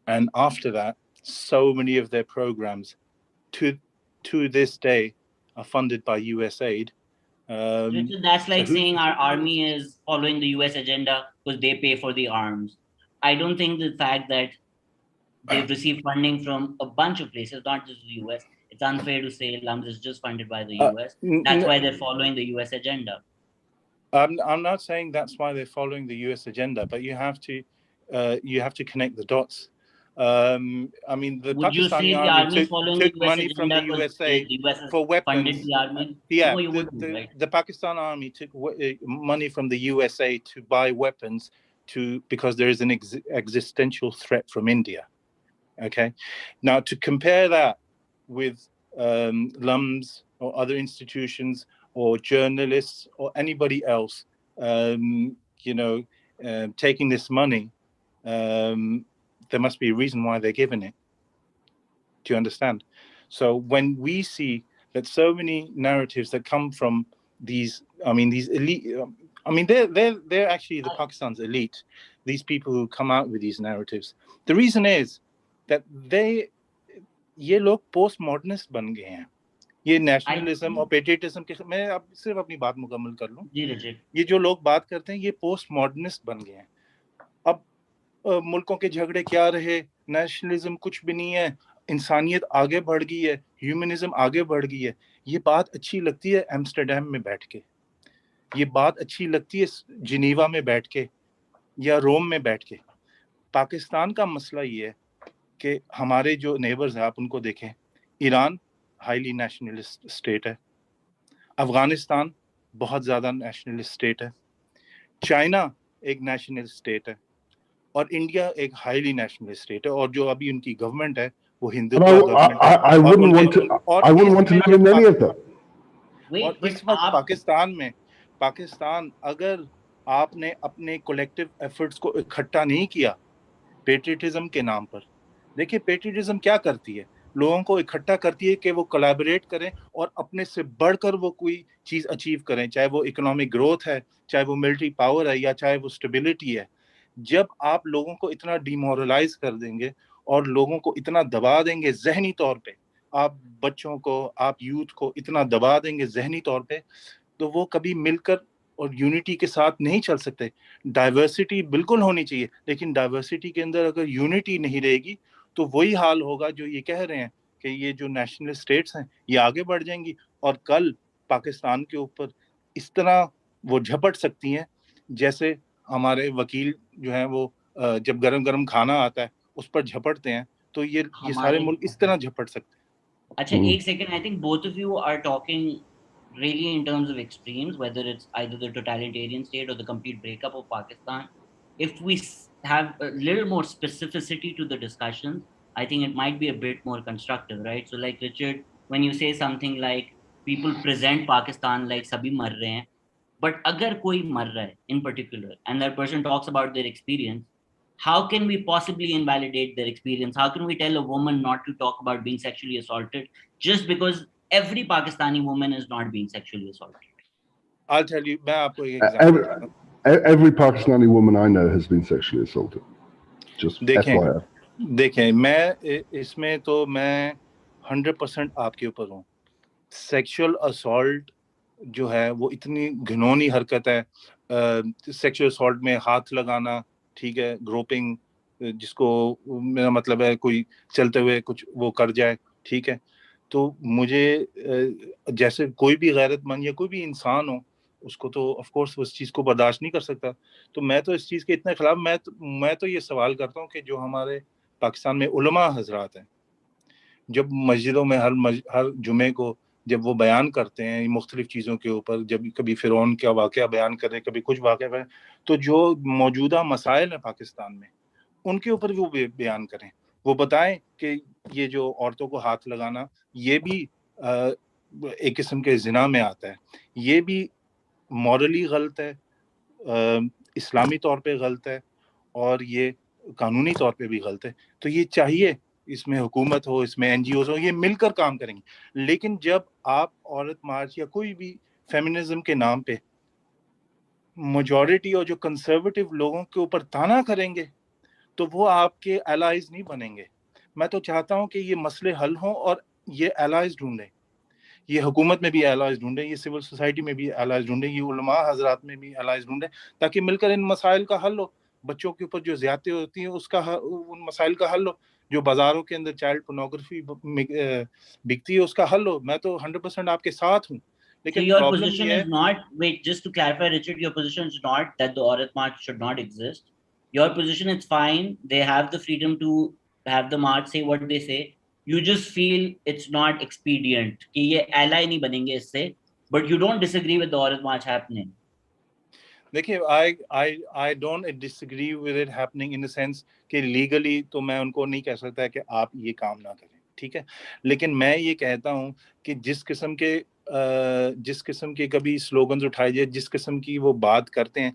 C: And after that, so many of their programs to this day are funded by USAID.
B: Richard, that's like saying our army is following the US agenda because they pay for the arms. I don't think the fact that they've received funding from a bunch of places, not just the US. It's unfair to say LUMS is just funded by the US. That's why they're following the US agenda.
C: I'm not saying that's why they're following the US agenda, but you have to connect the dots. I mean, the
B: Would you say
C: Pakistani
B: the
C: army
B: army is following
C: took
B: the US
C: money from the
B: agenda because
C: USA
B: the US has
C: for
B: funded
C: weapons.
B: the army?
C: Yeah,
B: No, you wouldn't, right?
C: the Pakistan army took money from the USA to buy weapons because there is an existential threat from India. Okay, now to compare that with LUMS or other institutions or journalists or anybody else, taking this money, there must be a reason why they're giving it. Do you understand? So when we see that so many narratives that come from these elite, they're actually the Pakistan's elite, these people who come out with these narratives. The reason is that ये लोग post modernist बन गए हैं. ये nationalism और patriotism के, मैं अब सिर्फ अपनी बात मुकम्मल कर लूं. ये जो लोग बात करते हैं ये पोस्ट मॉडर्निस्ट बन गए हैं. अब मुल्कों के झगड़े क्या रहे, नेशनलिज्म कुछ भी नहीं है, इंसानियत आगे बढ़ गई है, ह्यूमनिज्म आगे बढ़ गई है. ये बात अच्छी लगती है एम्स्टर्डम में बैठ के, ये बात अच्छी लगती है जिनीवा में बैठ के या रोम में बैठ के. पाकिस्तान का मसला ये है कि हमारे जो नेबर्स हैं, आप उनको देखें, ईरान हाईली नेशनलिस्ट स्टेट है, अफगानिस्तान बहुत ज़्यादा नेशनलिस्ट स्टेट है, चाइना एक नेशनल स्टेट है, और इंडिया एक हाईली नेशनल स्टेट है, और जो अभी उनकी गवर्नमेंट है वो हिंदुत्व गवर्नमेंट है.
A: I wouldn't want to live in any of that.
C: और इस वक्त पाकिस्तान अगर आपने अपने कोलेक्टिव एफर्ट्स को इकट्ठा नहीं किया पेट्रियटिज्म के नाम पर, देखिए पेट्रियटिज्म क्या करती है, लोगों को इकट्ठा करती है कि वो कोलैबोरेट करें और अपने से बढ़कर वो कोई चीज अचीव करें, चाहे वो इकोनॉमिक ग्रोथ है, चाहे वो मिलिट्री पावर है, या चाहे वो स्टेबिलिटी है. जब आप लोगों को इतना डिमोरलाइज कर देंगे और लोगों को इतना दबा देंगे जहनी तौर पे, आप बच्चों को, आप यूथ को इतना दबा देंगे जहनी तौर पे, तो वो कभी मिलकर और यूनिटी के साथ नहीं चल सकते. डाइवर्सिटी बिल्कुल होनी चाहिए, लेकिन डाइवर्सिटी के अंदर अगर यूनिटी नहीं रहेगी तो वही हाल होगा जो ये कह रहे हैं कि ये जो नेशनल स्टेट्स हैं ये आगे बढ़ जाएंगी और कल पाकिस्तान के ऊपर इस तरह वो झपट सकती हैं जैसे हमारे वकील जो हैं वो जब गरम गरम खाना आता है उस पर झपटते हैं, तो ये सारे मुल्क इस तरह झपट सकते हैं.
B: अच्छा, एक second, I think both of you are talking really in terms of extremes, whether it's either the totalitarian state or the complete breakup of Pakistan. If we have a little more specificity to the discussions, I think it might be a bit more constructive, right? So like Richard, when you say something like people present Pakistan like sabhi mar rahe hain, but agar koi mar raha hai in particular and that person talks about their experience, how can we possibly invalidate their experience? How can we tell a woman not to talk about being sexually assaulted just because every Pakistani woman is not being sexually assaulted?
C: I'll tell you, मैं आपको एक example.
A: Every Pakistani woman I know has been sexually assaulted. Just FYI.
C: देखें, मैं इसमें तो मैं 100% आपके ऊपर हूँ. सेक्सुअल असॉल्ट जो है वो इतनी घिनौनी हरकत है. सेक्सुअल असॉल्ट में हाथ लगाना, ठीक है, ग्रोपिंग, जिसको मेरा मतलब है कोई चलते हुए कुछ वो कर जाए, ठीक है. तो मुझे जैसे कोई भी गैरतमंद या कोई भी इंसान हो उसको तो ऑफ कोर्स उस चीज़ को बर्दाश्त नहीं कर सकता. तो मैं तो इस चीज़ के इतने खिलाफ, मैं तो ये सवाल करता हूँ कि जो हमारे पाकिस्तान में उलमा हजरात हैं, जब मस्जिदों में हर जुमे को जब वो बयान करते हैं मुख्तलिफ चीज़ों के ऊपर, जब कभी फिरौन का वाक़या बयान करें, कभी कुछ वाक़या बयान, तो जो मौजूदा मसाइल हैं पाकिस्तान में उनके ऊपर वो बयान करें, वो बताएं कि ये जो औरतों को हाथ लगाना ये भी एक किस्म के जिना में आता है, ये भी मॉरली गलत है, इस्लामी तौर पे गलत है और ये कानूनी तौर पे भी गलत है. तो ये चाहिए اس میں حکومت ہو, اس میں NGOs ہو, یہ مل کر کام کریں گے. لیکن جب آپ عورت مارچ یا کوئی بھی فیمنزم کے نام پہ میجورٹی اور جو کنسرویٹو لوگوں کے اوپر تانا کریں گے تو وہ آپ کے الائز نہیں بنیں گے. میں تو چاہتا ہوں کہ یہ مسئلے حل ہوں اور یہ الائز ڈھونڈیں, یہ حکومت میں بھی الائز ڈھونڈیں, یہ سول سوسائٹی میں بھی الائز ڈھونڈیں, یہ علماء حضرات میں بھی الائز ڈھونڈیں, تاکہ مل کر ان مسائل کا حل ہو. بچوں کے اوپر جو زیادتی ہوتی ہیں اس کا ان مسائل کا حل ہو, جو بازاروں کے اندر چائلڈ پورنوگرافی بکتی ہے اس کا حل ہو. میں تو 100% آپ کے ساتھ ہوں.
B: So
C: لیکن
B: your
C: پرابلم
B: position
C: یہ ہے,
B: is not, wait, just to clarify, Richard, your position is not that the Aurat March should not exist. Your position is fine. They have the freedom to have the march, say what they say. You just feel it's not expedient. کہ یہ ally نہیں بنیں گے اس سے. But you don't disagree with the Aurat March happening.
C: دیکھیے I don't disagree with it happening in the sense کہ legally تو میں ان کو نہیں کہہ سکتا کہ آپ یہ کام نہ کریں, ٹھیک ہے. لیکن میں یہ کہتا ہوں کہ جس قسم کے کبھی سلوگنز اٹھائے جائے, جس قسم کی وہ بات کرتے ہیں,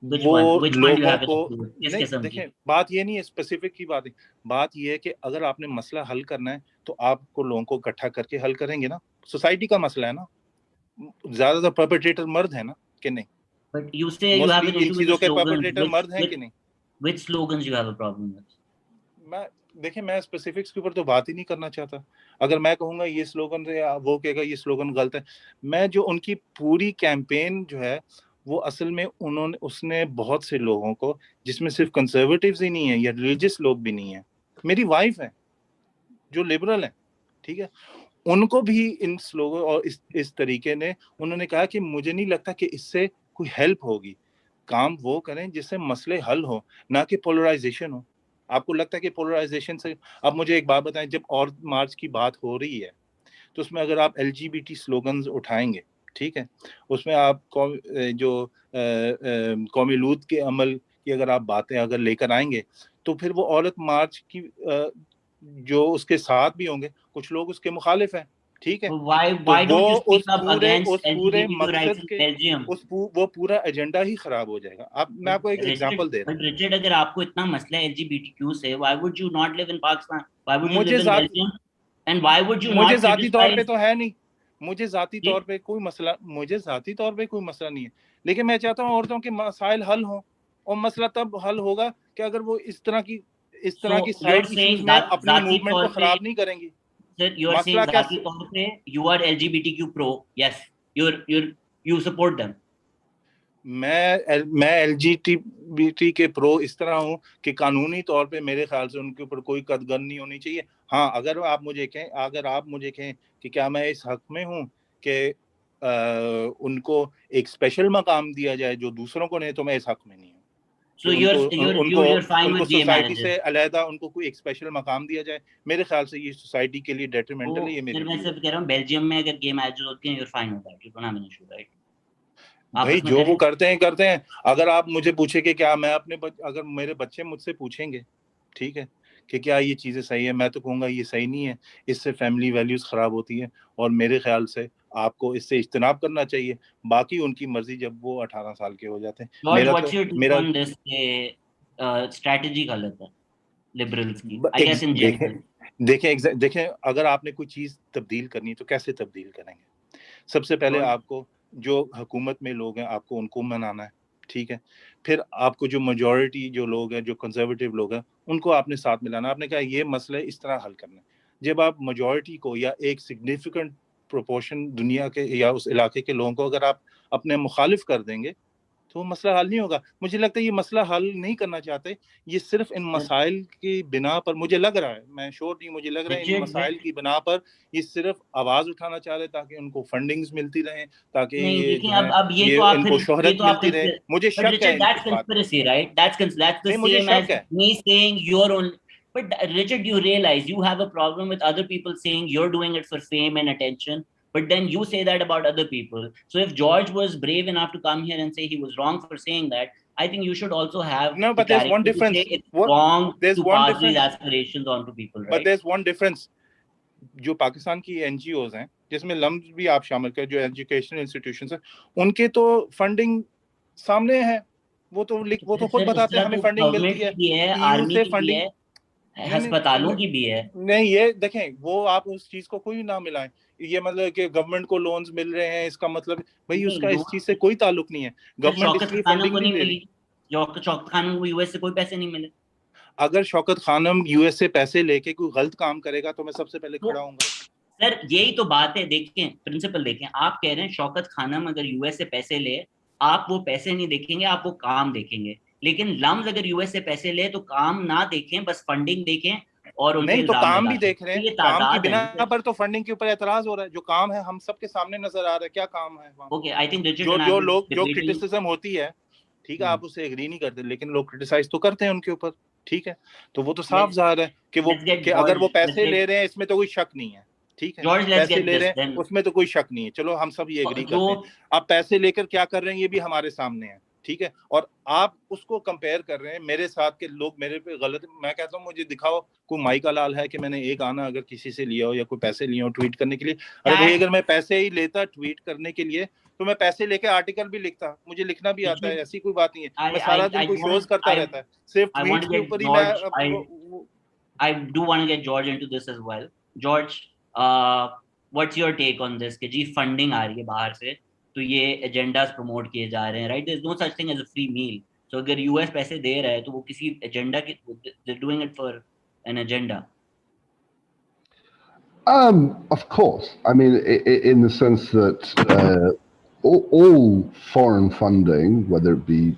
C: وہ لوگوں کو نہیں, دیکھیں بات یہ نہیں ہے اسپیسیفک کی بات ہے, بات یہ ہے کہ اگر آپ نے مسئلہ حل کرنا ہے تو آپ کو لوگوں کو اکٹھا کر کے حل کریں گے نا. سوسائٹی کا مسئلہ ہے نا, زیادہ تر پرپیٹریٹر مرد ہیں نا کہ نہیں.
B: But you say you have
C: mostly
B: an
C: in
B: issue with the
C: چیزوں کے
B: slogans.
C: پرپیٹریٹر مرد ہیں کہ نہیں.
B: Which slogans you have a problem with?
C: دیکھیں میں اسپیسیفکس کے اوپر تو بات ہی نہیں کرنا چاہتا. اگر میں کہوں گا یہ سلوگن ہے, وہ کہے گا یہ سلوگن غلط ہے. میں جو ان کی پوری کیمپین جو ہے وہ اصل میں اس نے بہت سے لوگوں کو, جس میں صرف کنزرویٹیوز ہی نہیں ہیں یا ریلیجس لوگ بھی نہیں ہیں, میری وائف ہیں جو لبرل ہیں, ٹھیک ہے, ان کو بھی ان سلوگن اور اس طریقے نے انہوں نے کہا کہ مجھے نہیں لگتا کہ اس سے کوئی ہیلپ ہوگی. کام وہ کریں جس سے مسئلے حل ہو, نہ کہ پولرائزیشن ہو. آپ کو لگتا ہے کہ پولرائزیشن سے, اب مجھے ایک بات بتائیں, جب اور مارچ کی بات ہو رہی ہے تو اس میں اگر آپ LGBT سلوگنز اٹھائیں گے, ٹھیک ہے, اس میں آپ جو قومی لوط کے عمل کی اگر آپ باتیں اگر لے کر آئیں گے تو پھر وہ عورت مارچ کی جو اس کے ساتھ بھی ہوں گے, کچھ لوگ اس کے مخالف ہیں, ٹھیک ہے.
B: Why don't you speak up against LGBTQ rights in Belgium?
C: وہ پورا ایجنڈا ہی خراب ہو جائے گا. میں آپ کو ایک ایگزامپل دے رہا ہوں.
B: Richard, اگر آپ کو اتنا مسئلہ ہے LGBTQ سے, why would you not live in Pakistan? Why would you live in Belgium? And why would you not
C: مجھے ذاتی طور پہ
B: criticize?
C: تو ہے نہیں, مجھے ذاتی طور پہ کوئی مسئلہ نہیں ہے, لیکن میں چاہتا ہوں عورتوں کے مسائل حل ہوں, اور مسئلہ تب حل ہوگا کہ اگر وہ اس طرح کی سائیڈ ایشوز میں اپنی موومنٹ کو خراب نہیں کریں گی.
B: Sir, you are saying ذاتی طور پہ you are LGBTQ pro. Yes, you support them.
C: میں LGBT کے پرو اس طرح ہوں کہ قانونی طور پہ میرے خیال سے ان کے اوپر کوئی قدغن نہیں ہونی چاہیے. ہاں, اگر آپ مجھے کہیں کہ کیا میں اس حق میں ہوں کہ ان کو ایک اسپیشل مقام دیا جائے جو دوسروں کو نہیں, تو میں اس حق میں نہیں ہوں.
B: So you're fine with gay
C: society
B: marriages.
C: سے علیحدہ ان کو کوئی ایک اسپیشل مقام دیا جائے, میرے خیال سے یہ سوسائٹی کے لیے ڈیٹریمنٹل ہے. یہ میری
B: میں صرف کہہ رہا ہوں بیلجیم میں اگر گے میرجز ہوتی ہیں, you're fine with that. You don't have an issue, right?
C: بھائی جو وہ کرتے ہیں. اگر آپ مجھے پوچھیں کہ کیا میں اگر میرے بچے مجھ سے پوچھیں گے, ٹھیک ہے, کہ کیا یہ چیزیں صحیح ہے, میں تو کہوں گا یہ صحیح نہیں ہے, اس سے فیملی ویلیوز خراب ہوتی ہیں, اور میرے خیال سے آپ کو اس سے اجتناب کرنا چاہیے. باقی ان کی مرضی جب وہ 18 سال کے ہو جاتے ہیں.
B: میرا اسٹریٹجی غلط ہے لبرلز کی, I guess in general.
C: دیکھیں اگر آپ نے کوئی چیز تبدیل کرنی ہے تو کیسے تبدیل کریں گے. سب سے پہلے آپ کو جو حکومت میں لوگ ہیں آپ کو ان کو منانا ہے, ٹھیک ہے. پھر آپ کو جو میجورٹی جو لوگ ہیں, جو کنزرویٹو لوگ ہیں, ان کو آپ نے ساتھ ملانا. آپ نے کہا یہ مسئلہ اس طرح حل کرنا ہے. جب آپ میجورٹی کو یا ایک سگنیفیکنٹ پروپورشن دنیا کے یا اس علاقے کے لوگوں کو اگر آپ اپنے مخالف کر دیں گے تو مسئلہ حل نہیں ہوگا. مجھے لگتا ہے یہ مسئلہ حل نہیں کرنا چاہتے, یہ صرف ان مسائل کی بنا پر, مجھے لگ رہا ہے, میں شور نہیں, مجھے لگ رہا ہے ان مسائل کی بنا پر یہ صرف آواز اٹھانا چاہ رہے تاکہ ان کو فنڈنگز ملتی رہیں, تاکہ یہ جو ہے یہ ان کو شہرت ملتی رہے. مجھے شک ہے ان کی بات میں.
B: نہیں,
C: مجھے شک ہے.
B: Me saying your own. But Richard, you realize you have a problem with other people saying you're doing it for fame and attention, but then you say that about other people. So if George was brave enough to come here and say he was wrong for saying that, I think you should also have
C: but there's one difference.
B: to say it's wrong
C: there's
B: to
C: one
B: pass
C: difference.
B: these aspirations on to people, right?
C: But there's one difference. جو پاکستان کی NGOs ہیں, جس میں لمز بھی آپ شامل کریں, جو ایجوکیشنل انسٹیٹیوشنز ہیں, ان کے تو فنڈنگ سامنے ہے, وہ تو خود بتاتے ہیں ہمیں فنڈنگ ملتی ہے. EU سے فنڈنگ.
B: अस्पतालों की भी है।
C: नहीं, ये देखें, वो आप उस चीज को कोई ना मिलाएं। ये मतलब कि गवर्नमेंट को लोन्स मिल रहे हैं, इसका मतलब भाई उसका इस चीज से कोई ताल्लुक नहीं है। गवर्नमेंट
B: शौकत
C: इसलिए
B: खानों
C: फंडिंग
B: को
C: नहीं
B: नहीं
C: दे
B: मिली,
C: रही।
B: शौकत खानों को यूएस से कोई पैसे नहीं मिले।
C: अगर शौकत खानम यूएस से पैसे लेके कोई गलत काम करेगा तो मैं सबसे पहले
B: तो
C: खड़ा हूंगा।
B: सर यही तो बात है, देखें प्रिंसिपल, देखें आप कह रहे हैं शौकत खानम अगर यूएस से पैसे ले, आप वो पैसे नहीं देखेंगे, आप वो काम देखेंगे। लेकिन लम्स अगर यूएस से पैसे ले तो काम ना देखें, बस फंडिंग देखें और उन पे
C: नहीं तो
B: इल्जाम
C: काम
B: लगा
C: भी
B: दें।
C: देख रहे
B: तो
C: हैं,
B: ये
C: काम की
B: तादाद है
C: बिना
B: ना सर।
C: पर तो फंडिंग के ऊपर एतराज हो रहा है। जो काम है हम सबके सामने नजर आ रहा है, क्या काम है वहाँ।
B: ओके, आई थिंक रिचर्ड
C: जो
B: एंड आई
C: जो
B: विल
C: लोग जो
B: डिबेटिंग।
C: क्रिटिसिज्म होती है, ठीक है, आप उससे एग्री नहीं करते, लेकिन लोग क्रिटिसाइज तो करते हैं उनके ऊपर, ठीक है। तो वो तो साफ
B: लेट्स
C: जाहिर है कि वो
B: लेट्स गेट
C: कि अगर
B: जॉर्ज,
C: वो
B: लेट्स
C: पैसे ले
B: गेट
C: रहे हैं इसमें तो कोई शक नहीं है, ठीक है।
B: जॉर्ज, लेट्स
C: पैसे
B: गेट
C: ले रहे
B: दिस
C: हैं
B: देन।
C: उसमें तो कोई शक नहीं है, चलो हम सब ये एग्री
B: जो
C: करते हैं। अब पैसे लेकर क्या कर रहे हैं ये भी हमारे सामने है, ठीक है। और आप उसको कंपेयर कर रहे हैं मेरे साथ के लोग मेरे पे गलत। मैं कहता हूँ मुझे दिखाओ कोई माई का लाल है कि मैंने एक गाना अगर किसी से लिया हो या कोई पैसे लिए हो ट्वीट करने के लिए। अरे भाई,
B: चैट,
C: अगर मैं पैसे ही लेता ट्वीट करने के लिए तो मैं पैसे लेके आर्टिकल भी लिखता, मुझे लिखना भी आता है, ऐसी कोई बात नहीं है। मैं सारा दिन
B: I
C: कोई
B: want
C: शोज करता
B: I
C: रहता है, सिर्फ
B: I want
C: ट्वीट्स
B: to
C: के
B: get
C: ऊपर ही मैं
B: George. I do want to get George into this as well. George, what's your take on this? कि जी फंडिंग आ रही है बाहर से, तो ये एजेंडास प्रमोट किए जा रहे हैं, right? There's no such thing as a free meal. So अगर यूएस पैसे दे रहा है तो वो किसी एजेंडा के, they're doing it for an agenda.
A: Of course. I mean, in the sense that all foreign funding, whether it be,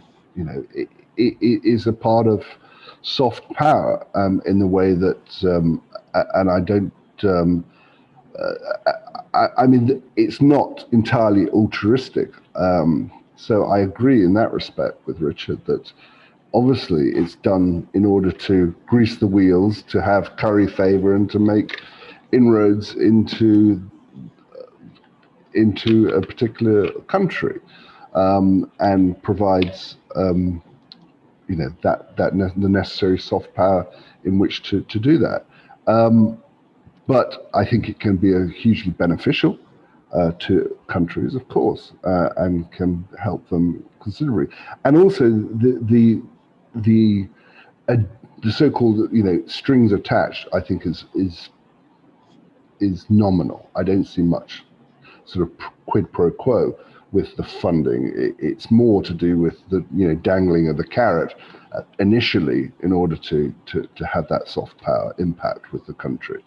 A: it is a part of soft power in the way that, and I don't, I mean, it's not entirely altruistic. So I agree in that respect with Richard that obviously it's done in order to grease the wheels, to have curry favor, and to make inroads into a particular country, and provides the necessary soft power in which to do that. But I think it can be hugely beneficial to countries, of course, and can help them considerably. And also the so-called strings attached, I think is nominal. I don't see much sort of quid pro quo with the funding. It's more to do with the dangling of the carrot initially in order to have that soft power impact with the country.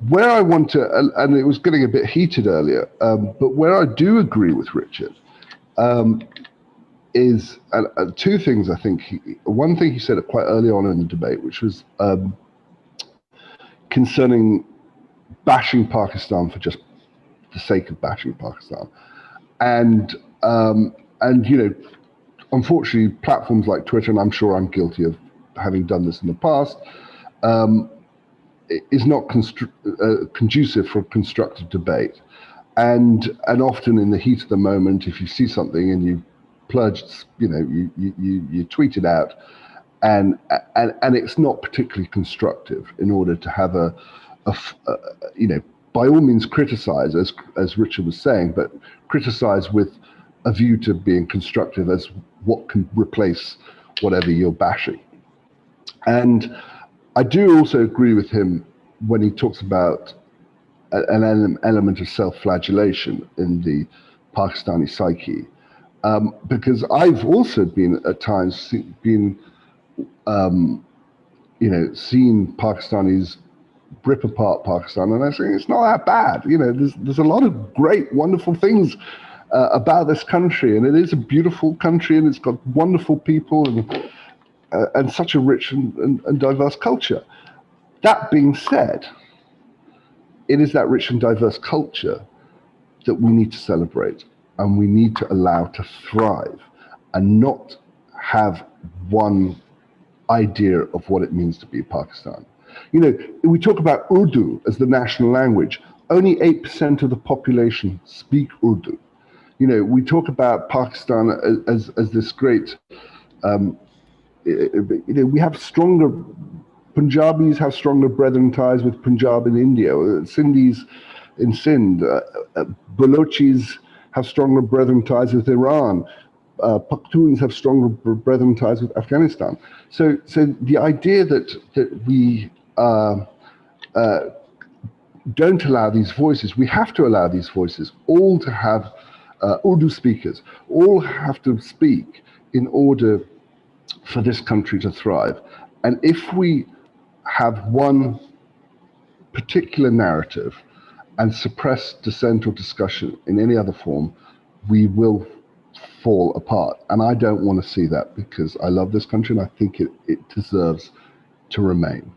A: Where I want to, and it was getting a bit heated earlier, but where I do agree with Richard is two things. I think one thing he said quite early on in the debate, which was concerning bashing Pakistan for just the sake of bashing Pakistan, and unfortunately, platforms like Twitter, and I'm sure I'm guilty of having done this in the past, is not conducive for constructive debate, and often in the heat of the moment, if you see something and you plurge, you tweet it out, and it's not particularly constructive in order to have a by all means criticize, as Richard was saying, but criticize with a view to being constructive as what can replace whatever you're bashing. And I do also agree with him when he talks about an element of self-flagellation in the Pakistani psyche, because I've also been at times seen Pakistanis rip apart Pakistan, and I think it's not that bad. There's a lot of great, wonderful things about this country, and it is a beautiful country, and it's got wonderful people and such a rich and diverse culture. That being said, it is that rich and diverse culture that we need to celebrate, and we need to allow to thrive, and not have one idea of what it means to be Pakistan. We talk about Urdu as the national language. Only 8% of the population speak Urdu. We talk about Pakistan as this great. We have stronger. Punjabis have stronger brethren ties with Punjab in India. Sindhis in Sindh. Balochis have stronger brethren ties with Iran. Pakhtuns have stronger brethren ties with Afghanistan. So the idea that we don't allow these voices, we have to allow these voices all to have Urdu speakers, all have to speak in order for this country to thrive. And if we have one particular narrative and suppress dissent or discussion in any other form, we will fall apart. And I don't want to see that, because I love this country and I think it deserves to remain.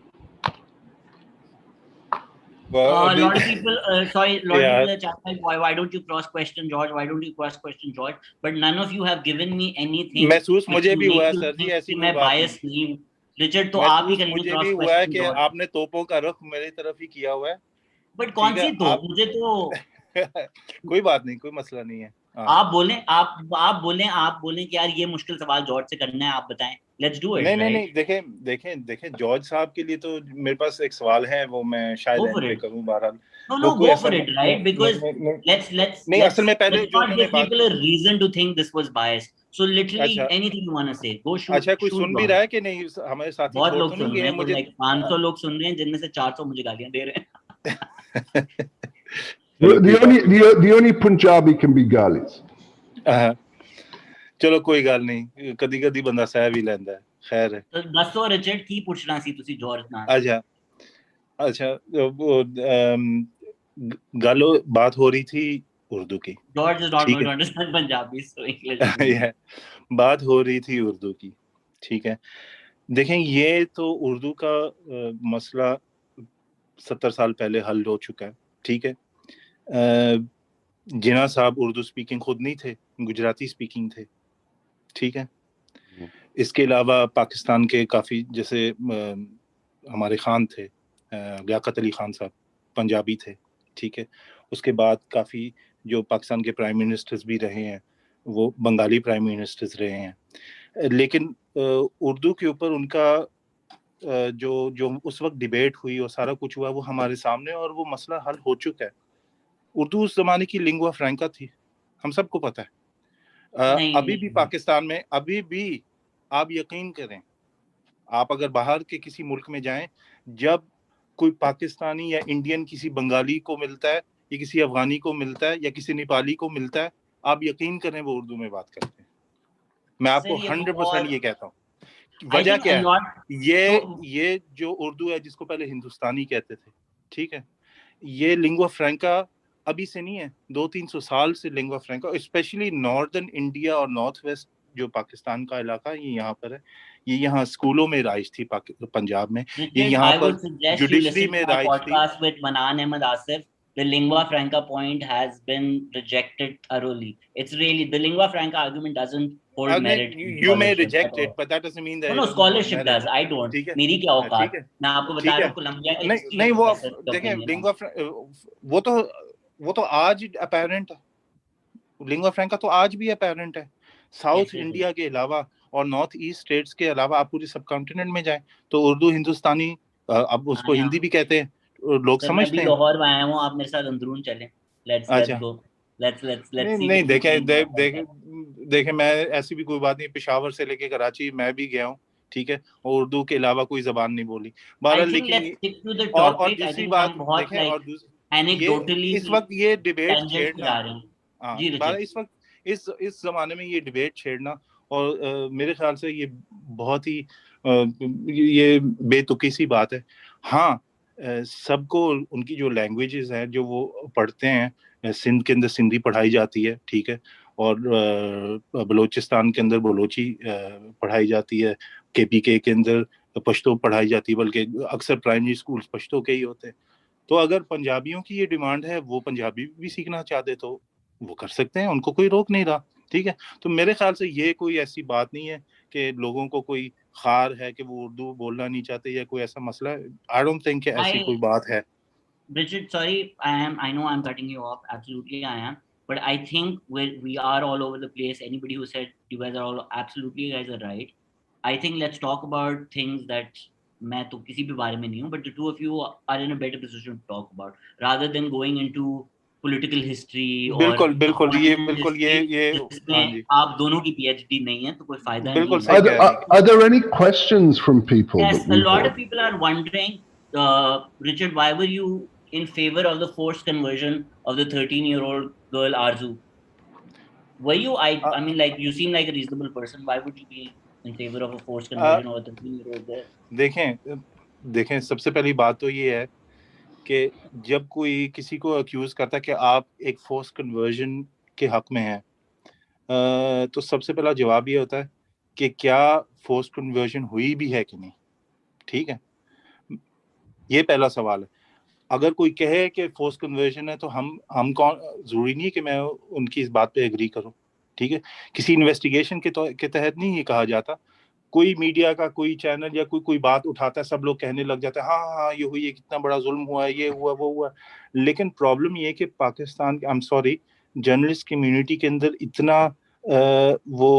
B: A lot of people, people in the chat like, why don't you cross question George? Why don't you cross question George? But none of you have given me anything.
C: महसूस मुझे भी हुआ sir जी, ऐसी कोई बात
B: bias नहीं. Richard, तो आप ही करेंगे
C: मुझे
B: cross
C: भी हुआ है
B: question
C: कि
B: George.
C: आपने तोपों का रुख मेरी तरफ ही किया हुआ है.
B: But कौन सी तो? मुझे तो
C: कोई बात नहीं, कोई मसला नहीं है.
B: आप बोलें कि यार ये मुश्किल सवाल जॉर्ज से करना है, आप बताएं. Let's do it.
C: नहीं, देखें जॉर्ज साहब के लिए तो मेरे पास एक सवाल है, वो मैं शायद एंड पे करूं. बहरहाल
B: No, go for it, right? Because let's
C: नहीं, असल में पहले जो
B: not give people a reason to think this was biased. So literally anything you want to say, go shoot.
C: अच्छा, कोई सुन भी रहा है कि नहीं? हमारे साथी
B: बहुत लोग
C: तो
B: सुन
C: नहीं
B: रहे हैं,
C: मुझे
B: 500 लोग सुन रहे हैं, जिनमें से 400 मुझे गालियां दे रहे हैं.
A: The only Punjabi can be galis.
C: ਚਲੋ ਕੋਈ ਗੱਲ ਨਹੀਂ, ਕਦੀ ਬੰਦਾ ਸਹਿ ਵੀ ਲੈਂਦਾ ਹੈ. ਖੈਰ ਹੈ.
B: ਦੱਸੋ ਰਿਚਰਡ, ਕੀ ਪੁੱਛਣਾ ਸੀ ਤੁਸੀਂ ਜੋਰਜ ਨਾਲ?
C: अच्छा ਗੱਲ बात हो रही थी उर्दू की.
B: George is not going to understand Punjabi, so English.
C: बात हो रही थी उर्दू की, ठीक है. देखें, ये तो उर्दू का मसला 70 साल पहले हल हो चुका है, ठीक है. जिना साहब उर्दू स्पीकिंग खुद नहीं थे, गुजराती स्पीकिंग थे, ठीक है. इसके अलावा पाकिस्तान के काफ़ी, जैसे हमारे खान थे, लियाकत अली खान साहब पंजाबी थे, ठीक है. उसके बाद काफ़ी जो पाकिस्तान के प्राइम मिनिस्टर्स भी रहे हैं वो बंगाली प्राइम मिनिस्टर्स रहे हैं. लेकिन उर्दू के ऊपर उनका जो उस वक्त डिबेट हुई और सारा कुछ हुआ वो हमारे सामने, और वो मसला हल हो चुका है. उर्दू उस ज़माने की लिंगुआ फ्रैंका थी, हम सबको पता है. अभी भी पाकिस्तान में, अभी भी आप यकीन करें, आप अगर बाहर के किसी मुल्क में जाएं, जब कोई पाकिस्तानी या इंडियन किसी बंगाली को मिलता है या किसी अफगानी को मिलता है या किसी नेपाली को मिलता है, आप यकीन करें वो उर्दू में बात करते हैं. मैं आपको 100% ये कहता हूँ. वजह क्या है? ये जो उर्दू है, जिसको पहले हिंदुस्तानी कहते थे, ठीक है, ये लिंगुआ फ्रैंका अभी से नहीं है, 200-300 साल से लिंगुआ फ्रैंका, स्पेशली नॉर्दर्न इंडिया और नॉर्थ वेस्ट जो पाकिस्तान का इलाका, ये यहाँ पर है. ये यहाँ स्कूलों में राइज थी पंजाब में, ये यहाँ पर जुडिशरी में राइज थी.
B: The lingua franca point has been rejected thoroughly. It's really, the lingua franca argument doesn't hold merit.
C: You may reject it, but that doesn't mean that.
B: No, scholarship does. I don't. मेरी क्या औकात? मैं आपको बता रहा हूँ Colombia के.
C: नहीं, वो देखें, लिंगुआ वो तो आज अपैरेंट है. लिंगुआ फ्रैंका तो आज भी अपैरेंट है. साउथ इंडिया के अलावा और नॉर्थ ईस्ट स्टेट्स के अलावा आप पूरे सब कॉन्टिनेंट में जाएं तो उर्दू हिंदुस्तानी, अब उसको हिंदी भी कहते हैं, लोग समझते हैं.
B: लाहौर में आया हूँ, आप मेरे साथ अंदरूनी चलें. Let's go. Let's
C: नहीं, देखें, मैं ऐसी भी कोई बात नहीं. पेशावर से लेके कराची मैं भी गया हूँ, ठीक है, और उर्दू के अलावा कोई जबान नहीं बोली. बहरहाल, लेकिन और दूसरी बात देखें, और इस वक्त ये डिबेट छेड़ना, इस वक्त इस जमाने में ये डिबेट छेड़ना, और मेरे ख्याल से ये बहुत ही ये बेतुकी सी बात है. हाँ, सबको उनकी जो लैंग्वेजेस हैं जो वो पढ़ते हैं, सिंध के अंदर सिंधी पढ़ाई जाती है, ठीक है, और बलूचिस्तान के अंदर बलोची पढ़ाई जाती है, KPK के अंदर पश्तो पढ़ाई जाती है, बल्कि अक्सर प्राइमरी स्कूल्स पश्तो के ही होते हैं. तो अगर पंजाबियों की ये डिमांड है, वो पंजाबी भी सीखना चाहते तो वो कर सकते हैं, उनको कोई रोक नहीं रहा, ठीक है. तो मेरे ख्याल से ये कोई ऐसी बात नहीं है कि लोगों को कोई खार है कि वो उर्दू बोलना नहीं चाहते या कोई ऐसा मसला है. आई डोंट थिंक ऐसी कोई बात है.
B: Richard, sorry, I know I'm cutting you off. Absolutely I am. But I think we are all over the place. Anybody who said you guys are all, absolutely you guys are right. I think let's talk about things that मैं तो किसी भी बारे में नहीं हूँ, but the two of you are in a better position to talk about, rather than going into political history اور
C: بالکل یہ
B: جس میں آپ دونوں کی پی ایچ ڈی نہیں ہے تو کوئی فائدہ نہیں
C: بالکل
B: ہے.
C: صحیح کہہ رہے ہیں.
A: Are there any questions from people
B: Yes,
A: that
B: a
A: we've
B: lot of
A: got?
B: people are wondering, Richard, why were you in favor of the forced conversion of the 13-year-old girl Arzu? Were you? I mean, like, you seem like a reasonable person. Why would you be in favor of a forced conversion of a 13-year-old girl?
C: دیکھیں سب سے پہلی بات تو یہ ہے کہ جب کوئی کسی کو اکیوز کرتا ہے کہ آپ ایک فورس کنورژن کے حق میں ہیں تو سب سے پہلا جواب یہ ہوتا ہے کہ کیا فورس کنورژن ہوئی بھی ہے کہ نہیں. ٹھیک ہے, یہ پہلا سوال ہے. اگر کوئی کہے کہ فورس کنورژن ہے تو ہم کون, ضروری نہیں ہے کہ میں ان کی اس بات پہ ایگری کروں. ٹھیک ہے, کسی انویسٹیگیشن کے تحت نہیں یہ کہا جاتا. کوئی میڈیا کا کوئی چینل یا کوئی بات اٹھاتا ہے, سب لوگ کہنے لگ جاتے ہیں ہاں یہ ہوئی ہے, کتنا بڑا ظلم ہوا ہے, یہ ہوا وہ ہوا. لیکن پرابلم یہ ہے کہ پاکستان کے جرنلسٹ کمیونٹی کے اندر اتنا وہ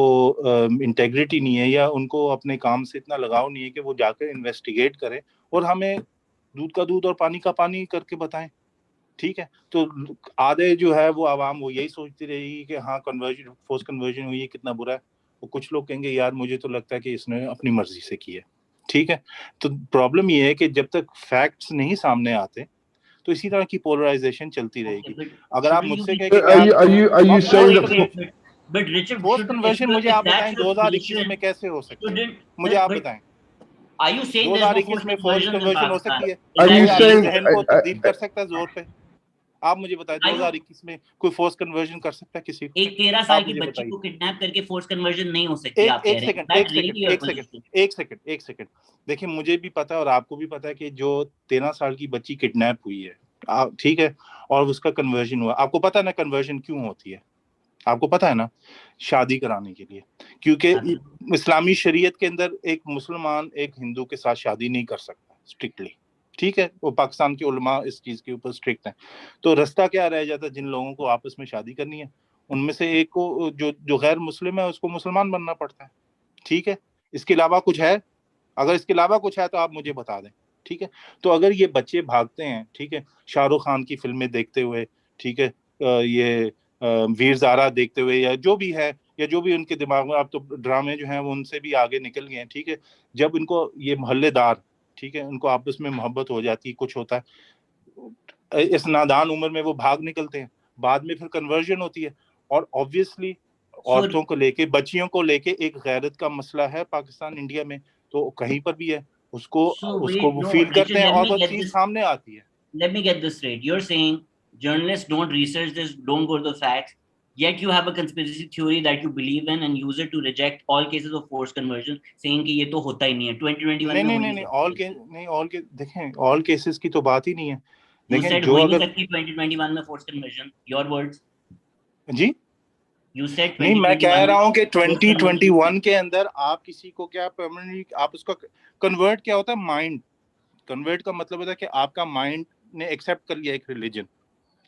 C: انٹیگریٹی نہیں ہے, یا ان کو اپنے کام سے اتنا لگاؤ نہیں ہے کہ وہ جا کر انویسٹیگیٹ کریں اور ہمیں دودھ کا دودھ اور پانی کا پانی کر کے بتائیں. ٹھیک ہے, تو آدھے جو ہے وہ عوام وہ یہی سوچتی رہے گی کہ ہاں کنورژن فورس کنورژن ہوئی ہے, کتنا برا ہے. وہ کچھ لوگ کہیں گے یار مجھے تو لگتا ہے کہ اس نے اپنی مرضی سے کی ہے. ٹھیک ہے, تو پرابلم یہ ہے کہ جب تک فیکٹس نہیں سامنے آتے تو اسی طرح کی پولرائزیشن چلتی رہے گی. اگر آپ مجھ سے کہیں کہ
A: Are you saying that
B: But Richard,
C: force conversion مجھے آپ بتائیں 2021 میں کیسے ہو سکتی ہے, مجھے آپ بتائیں.
B: Are you saying there's no
C: 2021
B: forced
C: میں force
B: conversions in
C: conversion who
B: Pakistan?
C: سکتی ہے؟
A: Are you
C: کوئی آپ کے
A: saying
C: ذہن کو تبدیل کر سکتا ہے زور پہ؟ آپ مجھے بتائیں 2021 میں کوئی فورس کنورژن کر سکتا ہے کسی کو؟
B: ایک 13 سال کی بچی کو کڈنیپ کر کے فورس کنورژن نہیں ہو سکتی, آپ کہہ رہے ہیں.
C: ایک سیکنڈ دیکھیں, مجھے بھی پتا ہے اور آپ کو بھی پتا ہے کہ جو 13 سال کی بچی کڈنیپ ہوئی ہے, ٹھیک ہے, اور اس کا کنورژن ہوا, آپ کو پتا ہے نا کنورژن کیوں ہوتی ہے؟ آپ کو پتا ہے نا, شادی کرانے کے لیے. کیونکہ اسلامی شریعت کے اندر ایک مسلمان ایک ہندو کے ساتھ شادی نہیں کر سکتا اسٹرکٹلی. ٹھیک ہے, وہ پاکستان کے علماء اس چیز کے اوپر اسٹرکٹ ہیں. تو رستہ کیا رہ جاتا ہے, جن لوگوں کو آپس میں شادی کرنی ہے ان میں سے ایک کو جو غیر مسلم ہے اس کو مسلمان بننا پڑتا ہے. ٹھیک ہے, اس کے علاوہ کچھ ہے؟ اگر اس کے علاوہ کچھ ہے تو آپ مجھے بتا دیں. ٹھیک ہے, تو اگر یہ بچے بھاگتے ہیں, ٹھیک ہے, شاہ رخ خان کی فلمیں دیکھتے ہوئے, ٹھیک ہے, یہ ویر زارا دیکھتے ہوئے, یا جو بھی ہے, یا جو بھی ان کے دماغ میں, اب تو ڈرامے جو ہیں وہ ان سے بھی آگے نکل گئے ہیں. ٹھیک ہے, جب ان کو یہ محلے دار, ٹھیک ہے, ان کو آپس میں محبت ہو جاتی ہے, کچھ ہوتا ہے, اس نادان عمر میں وہ بھاگ نکلتے ہیں, بعد میں پھر کنورژن ہوتی ہے. اور obviously عورتوں کو لے کے, بچیوں کو لے کے ایک غیرت کا مسئلہ ہے پاکستان انڈیا میں, تو کہیں پر بھی ہے, اس کو وہ فیل کرتے ہیں اور وہ چیز سامنے آتی ہے.
B: Let me get this straight. You're saying journalists don't research this, don't go to the facts, yet you have a conspiracy theory that you believe in and use it to reject all cases of forced conversion, saying کہ یہ تو ہوتا ہی نہیں ہے 2021 میں.
C: نہیں, دیکھیں all cases کی تو بات ہی نہیں ہے.
B: You said ہوئی نہیں سکتی 2021 میں forced conversion, your words.
C: G
B: You said
C: نہیں, میں کہہ رہا ہوں کہ 2021 کے اندر آپ کسی کو کیا پرماننٹ, آپ اس کو کنورٹ, کیا ہوتا ہے مائنڈ کنورٹ کا مطلب ہوتا ہے کہ آپ کا مائنڈ نے ایکسیپٹ کر لیا ایک ریلیجن.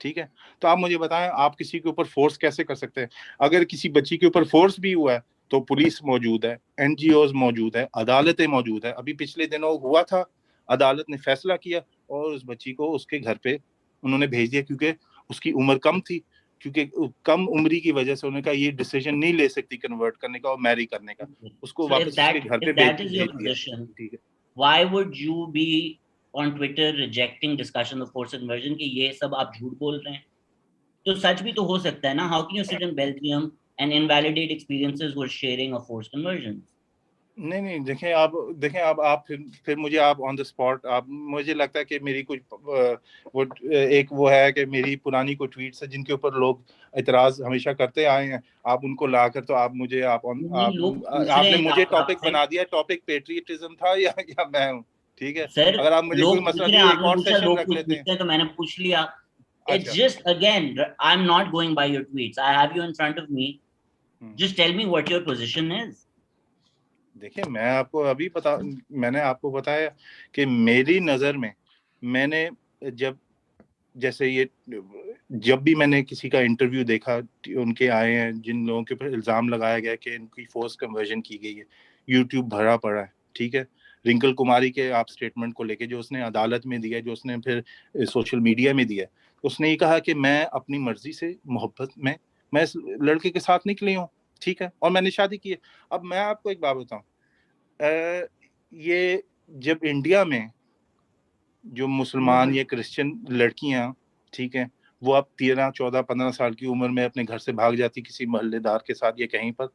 C: ٹھیک ہے, تو آپ مجھے بتائیں آپ کسی کے اوپر فورس کیسے کر سکتے ہیں؟ اگر کسی بچی کے اوپر فورس بھی ہوا ہے تو پولیس موجود ہے, این جی اوز موجود ہے, عدالتیں موجود ہے. ابھی پچھلے دنوں ہوا تھا, عدالت نے فیصلہ کیا اور اس بچی کو اس کے گھر پہ انہوں نے بھیج دیا, کیونکہ اس کی عمر کم تھی, کیونکہ کم عمری کی وجہ سے انہوں نے کہا یہ ڈیسیژن نہیں لے سکتی کنورٹ کرنے کا اور میری کرنے کا, اس کو واپس اس کے گھر پہ بھیج دیا. ٹھیک ہے,
B: why would you be on Twitter rejecting discussion of forced conversion کہ یہ سب آپ جھوٹ بول رہے ہیں؟ تو سچ بھی تو ہو سکتا ہے نا. How can you sit in Belgium and invalidate experiences who are sharing of forced conversions?
C: نہیں دیکھیں آپ پھر مجھے آپ آن دا اسپاٹ, آپ مجھے لگتا ہے کہ میری کچھ وہ ہے کہ میری پرانی کوئی ٹویٹس ہے جن کے اوپر لوگ اعتراض ہمیشہ کرتے آئے ہیں, آپ ان کو لا کر تو آپ مجھے آپ نے مجھے ٹاپک بنا دیا. ٹاپک پیٹریٹزم تھا یا میں ہوں. ٹھیک ہے, اگر آپ مجھے کوئی مسئلہ نہیں, ایک اور سیشن رکھ لیتے ہیں.
B: تو میں نے پوچھ لیا. It's just, again, I'm not going by your tweets. I have you in front of me. Just tell me what your position is.
C: دیکھیں میں نے آپ کو بتایا کہ میری نظر میں, میں نے جب بھی میں نے کسی کا انٹرویو دیکھا, ان کے آئے ہیں جن لوگوں کے اوپر الزام لگایا گیا کہ ان کی فورس کنورژن کی گئی ہے, یوٹیوب بھرا پڑا ہے. ٹھیک ہے, رنکل کماری کے آپ اسٹیٹمنٹ کو لے کے جو اس نے عدالت میں دیا, جو اس نے پھر سوشل میڈیا میں دیا, उसने ये कहा कि मैं अपनी मर्जी से मोहब्बत में मैं इस लड़के के साथ निकली हूँ, ठीक है, और मैंने शादी की है। अब मैं आपको एक बात बताऊं, ये जब इंडिया में जो मुसलमान या क्रिश्चियन लड़कियां, ठीक है, वो अब 13, 14, 15 साल की उम्र में अपने घर से भाग जाती किसी मोहल्लेदार के साथ या कहीं पर,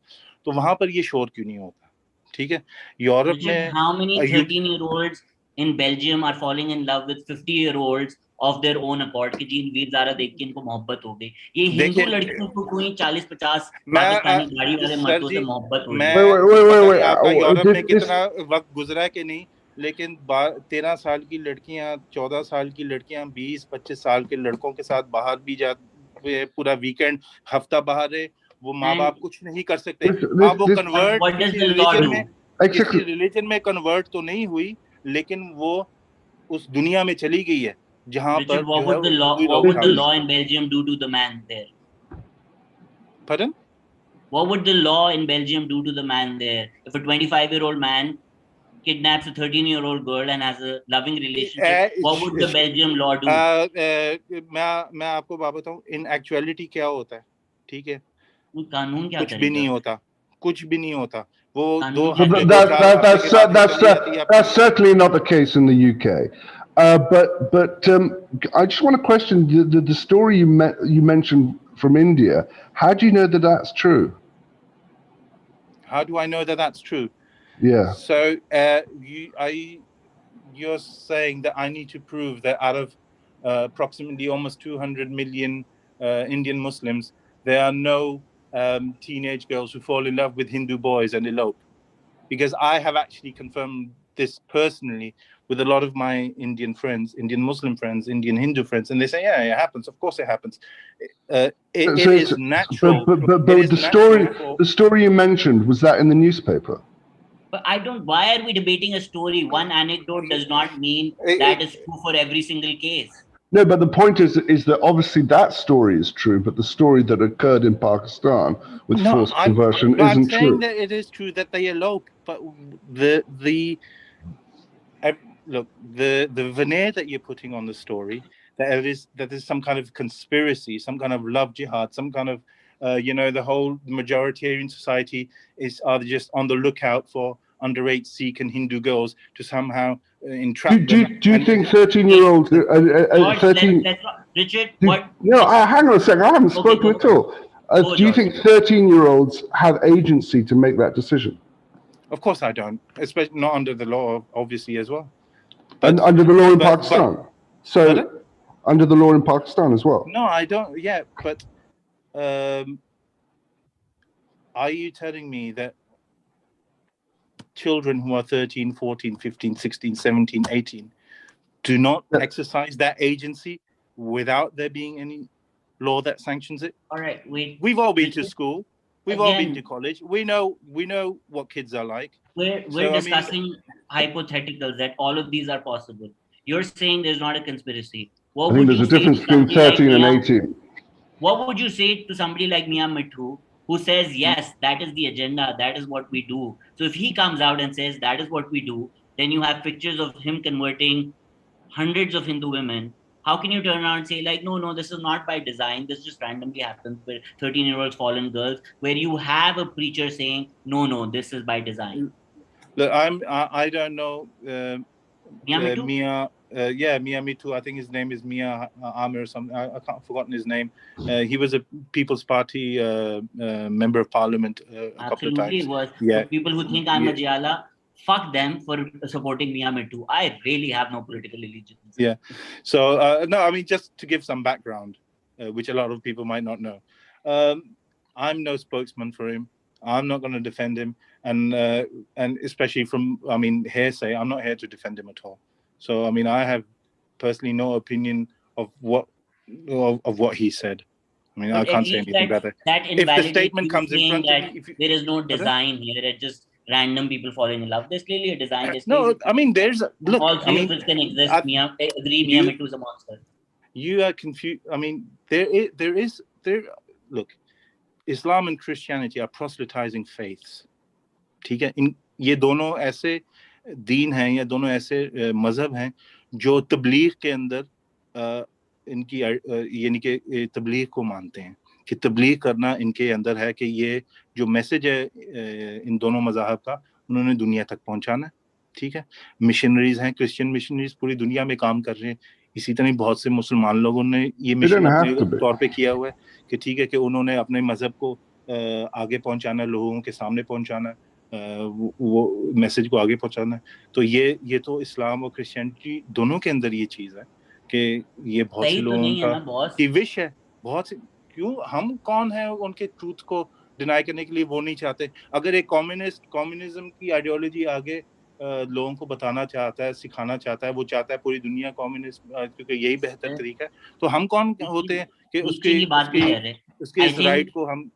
C: तो वहां पर ये शोर क्यों नहीं होता? ठीक है, यूरोप
B: Richard,
C: में
B: how many 13-year-olds in Belgium are falling in love with 50-year-olds of their own accord कि जी वीर ज़ारा देख के इनको मोहब्बत हो गई? ये हिंदू
C: देखिए,
B: लड़कियों को कोई 40-50 पाकिस्तानी गाड़ी
C: मैं
B: वाले
C: सर
B: मर्दों से
C: जी,
B: मोहब्बत हो रही है?
A: Wait,
C: मैं
A: wait, wait,
C: पता
A: wait,
C: नहीं
A: wait.
C: आपका यूरोप में
A: This,
C: कितना वक्त गुजरा है कि नहीं, लेकिन 13 साल की लड़कियां, 14 साल की लड़कियां 20-25 साल के लड़कों के साथ बाहर भी जा, पूरा वीकेंड हफ्ता बाहर रहे, वो माँ
B: And
C: बाप कुछ नहीं कर सकते। हाँ, वो
A: this.
B: but
C: convert
B: what does the law do?
C: किसी
A: Exactly.
C: रिलीजन में कन्वर्ट तो नहीं हुई, लेकिन वो उस दुनिया में चली गई है जहां
B: Richard,
C: पर जो है हिंदू
B: what
C: लोग
B: would the
C: शामिल
A: This,
B: law
C: हैं।
B: in Belgium do to the man there?
C: Pardon?
B: What would the law in Belgium do to the man there? If a 25-year-old man kidnaps a 13-year-old girl and has a loving relationship, what would the Belgium law do?
C: मैं आपको बात बताऊं, इन actuality क्या होता है, ठीक है,
B: कानून क्या
C: कुछ भी नहीं
B: करेगा?
C: होता, कुछ भी नहीं होता। वो दो
B: कानून क्या
C: हफ्ते,
B: करेगा?
C: 2-4 हफ्ते के बाद वो चली जाती है अपनी।
A: that's certainly not the case in the UK. But I just want to question the story you mentioned from India. How do you know that that's true?
C: How do I know that that's true?
A: Yeah.
C: So you're saying that I need to prove that out of approximately almost 200 million Indian Muslims, there are no teenage girls who fall in love with Hindu boys and elope? Because I have actually confirmed this personally with a lot of my Indian friends, Indian Muslim friends, Indian Hindu friends, and they say, "Yeah, it happens. Of course, it happens. It is natural. It
A: But
C: is natural for."
A: the story you mentioned, was that in the newspaper?
B: But I don't. Why are we debating a story? One anecdote does not mean that is true for every single case.
A: No, but the point is that obviously that story is true, but the story that occurred in Pakistan with
C: No,
A: forced conversion
C: I'm
A: isn't
C: saying
A: true.
C: that it is true that they elope, but the look, the veneer that you're putting on the story, that is some kind of conspiracy, some kind of love jihad, some kind of the whole majoritarian society are just on the lookout for underage Sikh and Hindu girls to somehow entrap them.
A: Do you
C: And
A: think 13-year-olds,
B: George,
A: 13,
B: let's not. Richard, what?
A: hang on a second, I haven't
B: Okay,
A: spoken at all.
B: go,
A: Do you
B: George.
A: think 13-year-olds have agency to make that decision?
C: of course I don't, especially not under the law, obviously, as well.
A: And
C: But
A: under the law in
C: but
A: Pakistan?
C: pardon?
A: So, under the law in Pakistan as well?
C: No, I don't. Yeah, but are you telling me that children who are 13, 14, 15, 16, 17, 18 do not
A: Yeah.
C: exercise that agency without there being any law that sanctions it?
B: All right, wait.
C: We've all been to
B: Richard,
C: school. We've all been
B: again,
C: to college. We know what kids are like.
B: we're
C: So, I mean,
B: discussing hypotheticals that all of these are possible. You're saying there's not a conspiracy. What
A: I think
B: would
A: there's
B: you
A: a
B: say
A: difference
B: to
A: between
B: somebody like
A: 13 and
B: Mia?
A: 18.
B: What would you say to somebody like Mia Mithu who says, yes, that is the agenda, that is what we do? So if he comes out and says that is what we do, then you have pictures of him converting hundreds of Hindu women. How can you turn around and say, like, no, no, this is not by design, this just randomly happens where 13-year-olds fall in girls, where you have a preacher saying, no, no, this is by design?
C: look, I don't know
B: Mia Mithu?
C: Mia. Mia Mitu. I think his name is Mia Amir or something. I can't forgotten his name. He was a People's Party member of Parliament a couple of
B: Absolutely
C: times.
B: was.
C: Yeah.
B: So people who think I'm
C: Yeah.
B: a Jala, fuck them for supporting Mia Mithu. I really have no political allegiance.
C: Yeah. So no, I mean, just to give some background, which a lot of people might not know. I'm no spokesman for him. I'm not going to defend him, and especially from, I mean, hearsay. I'm not here to defend him at all. So I mean, I have personally no opinion of what he said. I mean, I
B: But at
C: can't say
B: least
C: anything better.
B: that
C: If the
B: invalidates
C: statement
B: you
C: comes in
B: saying
C: front of
B: that
C: me,
B: there is no
C: Pardon?
B: design here. It's just random people falling in love. There's clearly a design. There's
C: No,
B: clearly
C: I mean,
B: all three of us can exist. Mia Mithu is a monster.
C: You are confused. I mean, there. Look, Islam and Christianity are proselytizing faiths. ठीक है, ये दोनों ऐसे दीन हैं या दोनों ऐसे मजहब हैं जो तबलीग के अंदर इनकी यानी कि तबलीग को मानते हैं कि तबलीग करना इनके अंदर है कि ये जो मैसेज है इन दोनों मज़ाहब का उन्होंने दुनिया तक पहुंचाना है, ठीक है। मिशनरीज हैं, क्रिश्चियन मिशनरीज पूरी दुनिया में काम कर रहे हैं। इसी तरह बहुत से मुसलमान लोगों ने ये मिशन अपने तौर पे किया हुआ है कि ठीक है कि उन्होंने अपने मजहब को आगे पहुंचाना है, लोगों के सामने पहुंचाना है, वो मैसेज को आगे पहुंचाना है। तो ये तो इस्लाम और क्रिश्चियनिटी दोनों के अंदर ये चीज है कि ये बहुत से लोगों का की विश है। बहुत से, क्यों, हम कौन है उनके ट्रूथ को डिनाई करने के लिए? वो नहीं चाहते। अगर एक कम्युनिज्म की आइडियोलॉजी आगे लोगों को बताना चाहता है, सिखाना चाहता है, वो चाहता है पूरी दुनिया कम्युनिस्ट, क्योंकि यही बेहतर तरीका है, तो हम कौन होते हैं कि उसके इस राइट को हम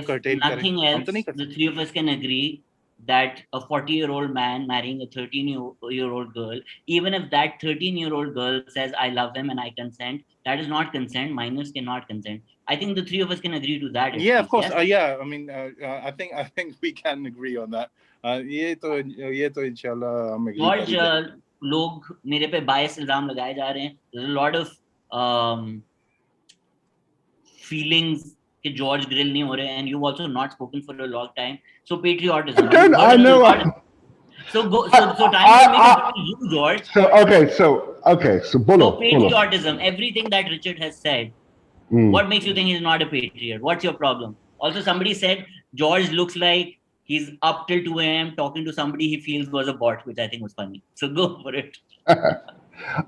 C: कर्टेल करें? हम तो नहीं कर सकते।
B: The three of us can agree that a 40-year-old man marrying a 13-year-old girl, even if that 13-year-old girl says I love him and I consent, that is not consent. Minors cannot consent. I think the three of us can agree to that.
C: Yeah, of course. Yeah, I mean, I think we can agree on that. ये तो इंशाल्लाह हम agree
B: करेंगे। George, लोग मेरे पे बायस इल्जाम लगाए जा रहे हैं. There's a lot of feelings कि जॉर्ज ग्रिल नहीं हो रहे, and you've also not spoken for a long time. So patriotism.
A: I know.
B: So time will make it for you, George.
A: So Bolo.
B: So patriotism, everything that Richard has said. What makes you think he's not a patriot? What's your problem? Also, somebody said George looks like he's up till 2 a.m. talking to somebody he feels was a bot, which I think was funny. So go for it.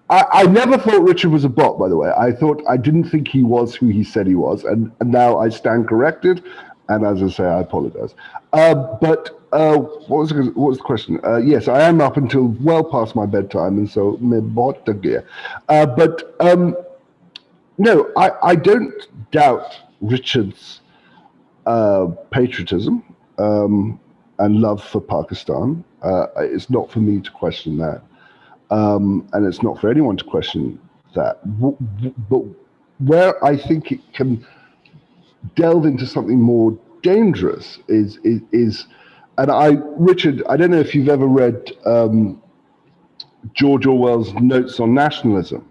A: I never thought Richard was a bot, by the way. I didn't think he was who he said he was, and now I stand corrected. And as I say, I apologize. But what was the question? Yes, I am up until well past my bedtime, and so me bought the gear. But no, I don't doubt Richard's patriotism and love for Pakistan. It's not for me to question that. And it's not for anyone to question that. But where I think it can delve into something more dangerous is Richard, I don't know if you've ever read George Orwell's Notes on Nationalism,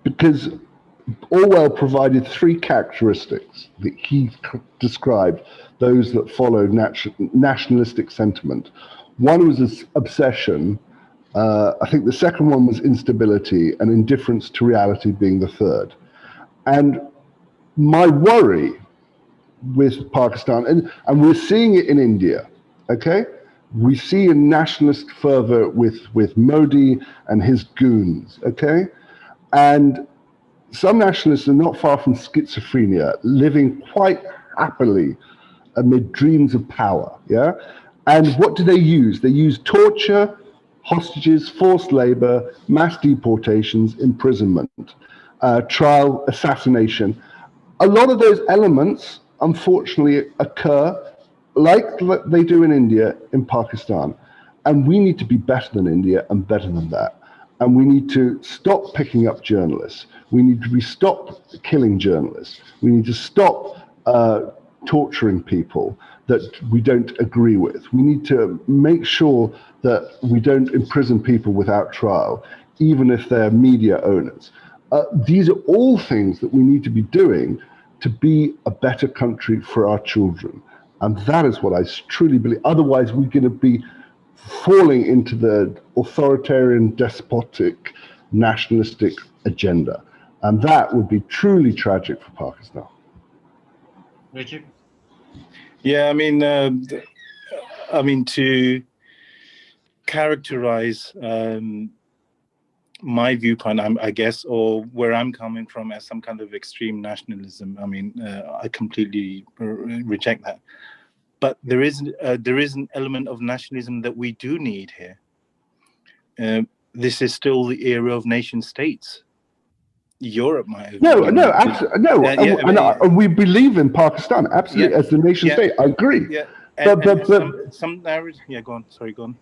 A: because Orwell provided three characteristics that he described, those that followed nationalistic sentiment. One was this obsession. I think the second one was instability, and indifference to reality being the third. And my worry with Pakistan, and we're seeing it in India, okay? We see a nationalist fervor with Modi and his goons, okay? And some nationalists are not far from schizophrenia, living quite happily amid dreams of power, yeah? And what do they use? They use torture, hostages, forced labor, mass deportations, imprisonment, trial, assassination. A lot of those elements, unfortunately, occur like they do in India, in Pakistan. And we need to be better than India and better than that. And we need to stop picking up journalists. We need to stop killing journalists. We need to stop torturing people that we don't agree with. We need to make sure that we don't imprison people without trial, even if they're media owners. These are all things that we need to be doing to be a better country for our children. And that is what I truly believe. Otherwise, we're going to be falling into the authoritarian, despotic, nationalistic agenda. And that would be truly tragic for Pakistan.
B: Richard?
C: Yeah, I mean, to characterize my viewpoint, I guess, or where I'm coming from, as some kind of extreme nationalism, I mean, I completely reject that. But there is an element of nationalism that we do need here. This is still the era of nation states. Europe might have
A: and we believe in Pakistan absolutely as the nation state. I agree.
C: Yeah,
A: but
C: some narrative. Yeah, go on. Sorry, go on.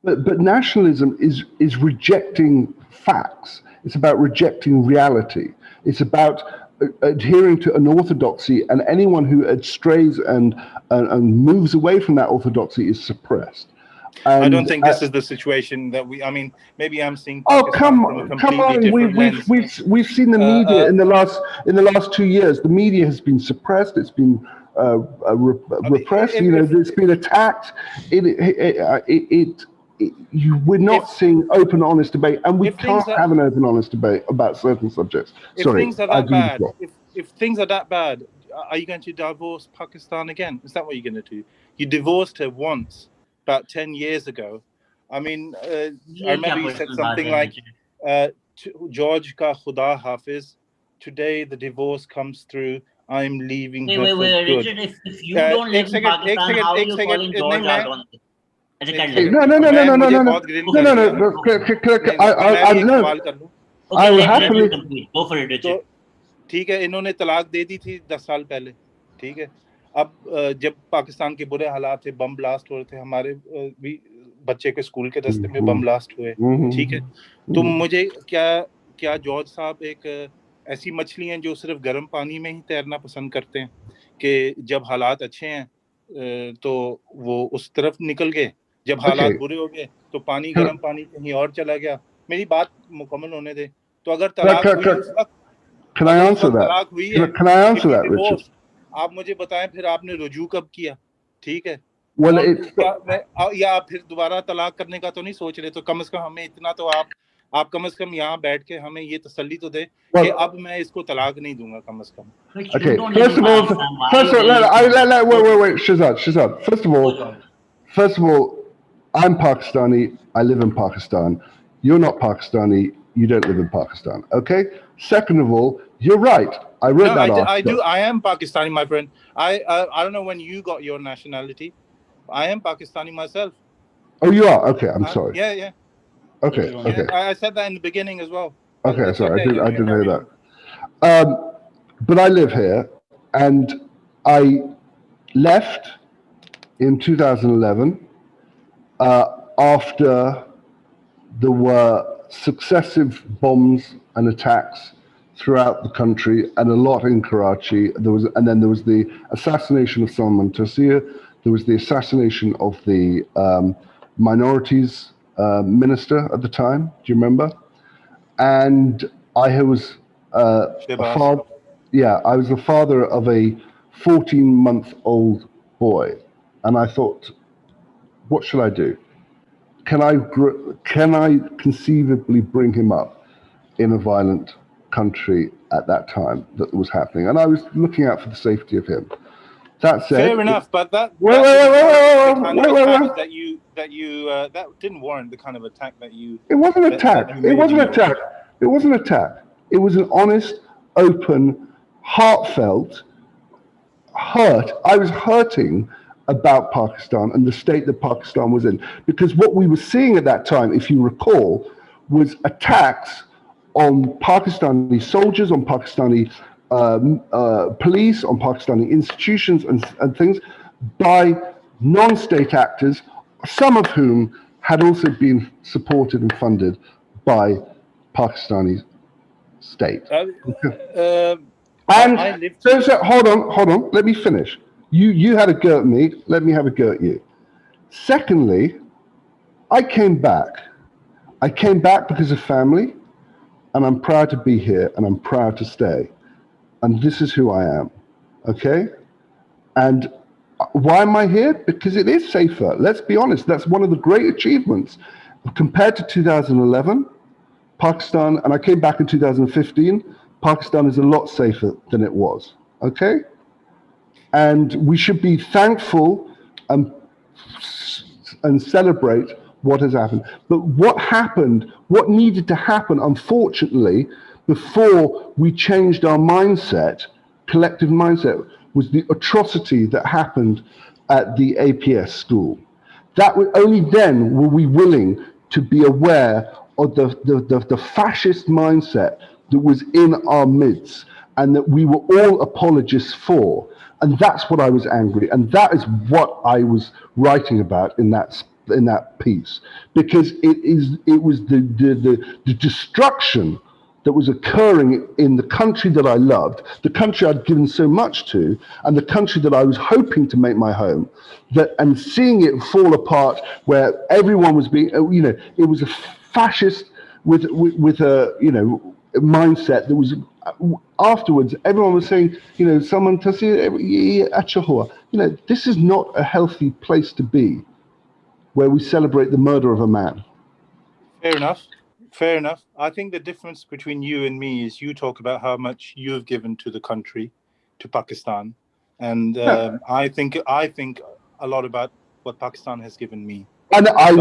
A: But nationalism is rejecting facts. It's about rejecting reality. It's about adhering to an orthodoxy, and anyone who strays and moves away from that orthodoxy is suppressed. And,
C: I don't think this is the situation that we. I mean, maybe I'm seeing
A: oh,
C: Pakistan from a completely different lens.
A: We've seen the media in the last 2 years. The media has been suppressed. It's been repressed. It's been attacked. We're not seeing open, honest debate, and we can't have an open, honest debate about certain subjects.
C: If things are that bad, if things are that bad, are you going to divorce Pakistan again? Is that what you're going to do? You divorced her once, about 10 years ago. I mean, I remember you said something like, George ka Khuda Hafiz, today the divorce comes through, I'm leaving her for good.
B: Richard, if you don't live in Pakistan, how are you calling George out on this?
A: No. I will happily
B: go for it, Richard.
C: ठीक है, इन्होंने तलाक दे दी थी 10 साल पहले, ठीक है। अब जब पाकिस्तान के बुरे हालात थे, बम ब्लास्ट हो रहे थे, हमारे भी बच्चे के स्कूल के रास्ते में बम ब्लास्ट हुए, ठीक है। तो मुझे क्या जॉर्ज साहब एक ऐसी मछली हैं जो सिर्फ गर्म पानी में ही तैरना पसंद करते हैं कि जब हालात अच्छे हैं तो वो उस तरफ निकल गए, जब हालात बुरे हो गए तो पानी गर्म पानी कहीं और चला गया। मेरी बात मुकम्मल होने दे। तो अगर तलाक हुई उस वक्त,
A: Can I answer that? Can I answer that, Richard?
C: आप मुझे बताएं फिर आपने रुजू कब किया, ठीक है?
A: Well,
C: या फिर दोबारा तलाक करने का तो नहीं सोच रहे? तो कम से कम हमें इतना तो आप कम से कम यहाँ बैठ के हमें ये तसल्ली तो दे कि अब मैं इसको तलाक नहीं दूंगा कम से कम।
A: Okay, first of all, wait, Shazad. First of all, I'm Pakistani. I live in Pakistan. You're not Pakistani. You don't live in Pakistan. Okay. Second of all, you're right. I read that article.
C: I am Pakistani, my friend. I don't know when you got your nationality. I am Pakistani myself.
A: Oh, you are? Okay, I'm sorry.
C: Yeah.
A: Okay.
C: I said that in the beginning as well.
A: Okay, sorry, I didn't know that. But I live here, and I left in 2011 after there were successive bombs and attacks throughout the country, and a lot in Karachi. And then there was the assassination of Salman Taseer. There was the assassination of the minorities minister at the time. Do you remember? And I was I was the father of a 14-month-old boy, and I thought, what should I do? Can I conceivably bring him up in a violent country at that time that was happening? And I was looking out for the safety of him. That said,
C: fair enough, but that didn't warrant the kind of attack that you.
A: It wasn't an attack. It wasn't an attack. It wasn't an attack. It was an honest, open, heartfelt hurt. I was hurting about Pakistan and the state that Pakistan was in, because what we were seeing at that time, if you recall, was attacks on Pakistani soldiers, on Pakistani police, on Pakistani institutions and things by non-state actors, some of whom had also been supported and funded by Pakistani state. Hold on, let me finish. You had a go at me, let me have a go at you. Secondly, I came back. I came back because of family, and I'm proud to be here, and I'm proud to stay. And this is who I am, okay? And why am I here? Because it is safer. Let's be honest. That's one of the great achievements. Compared to 2011, Pakistan, and I came back in 2015, Pakistan is a lot safer than it was, okay? And we should be thankful and celebrate what has happened. But what happened, what needed to happen, unfortunately, before we changed our mindset, collective mindset, was the atrocity that happened at the APS school. That was, only then were we willing to be aware of the fascist mindset that was in our midst and that we were all apologists for. And that's what I was angry, and that is what I was writing about in that piece, because it was the destruction that was occurring in the country that I loved, the country I'd given so much to, and the country that I was hoping to make my home, and seeing it fall apart, where everyone was being, it was a fascist with a, mindset that was. Afterwards, everyone was saying, someone to see, this is not a healthy place to be, where we celebrate the murder of a man.
C: Fair enough. Fair enough. I think the difference between you and me is you talk about how much you've given to the country, to Pakistan, and I think a lot about what Pakistan has given me.
A: And I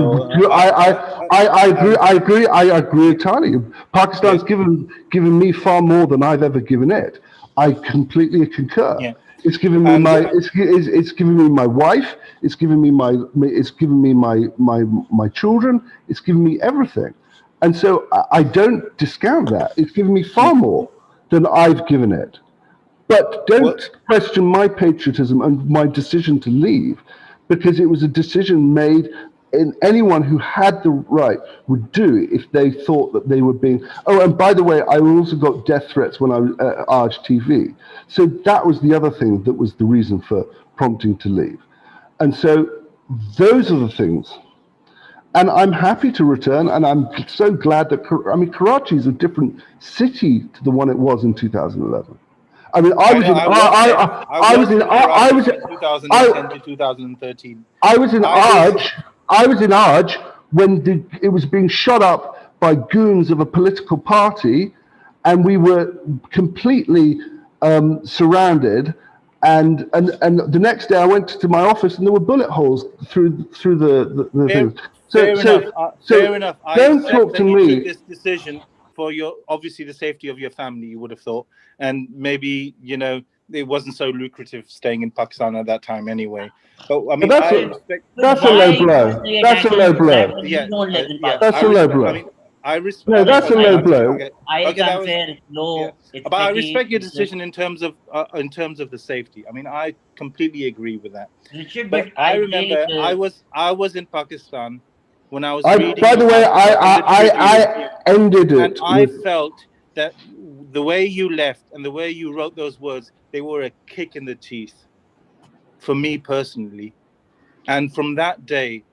A: agree entirely. Pakistan's given me far more than I've ever given it. I completely concur.
C: Yeah.
A: It's given me it's given me my wife. It's given me my children. It's given me everything, and so I don't discount that. It's given me far more than I've given it. But don't question my patriotism and my decision to leave, because it was a decision made. And anyone who had the right would do if they thought that they were being. Oh, and by the way, I also got death threats when I was at Arj TV. So that was the other thing that was the reason for prompting to leave. And so those are the things. And I'm happy to return, and I'm so glad that Karachi is a different city to the one it was in 2011. I mean, I was in
C: 2010 to 2013.
A: I was in Arj when it was being shot up by goons of a political party, and we were completely surrounded. And the next day, I went to my office, and there were bullet holes through the thing.
C: Fair enough.
A: Don't talk to me.
C: You took this decision for obviously the safety of your family, you would have thought, and maybe it wasn't so lucrative staying in Pakistan at that time anyway. But I mean,
A: that's a low blow. That's a low blow.
B: Yeah,
A: that's a low blow.
C: I mean, I respect.
A: No, that's a low blow.
C: Okay, but I respect your decision in terms of the safety. I mean, I completely agree with that.
B: Richard,
C: but I remember I was in Pakistan when I was reading.
A: By the way, I ended it.
C: And I felt that the way you left and the way you wrote those words, they were a kick in the teeth for me personally. And from that day,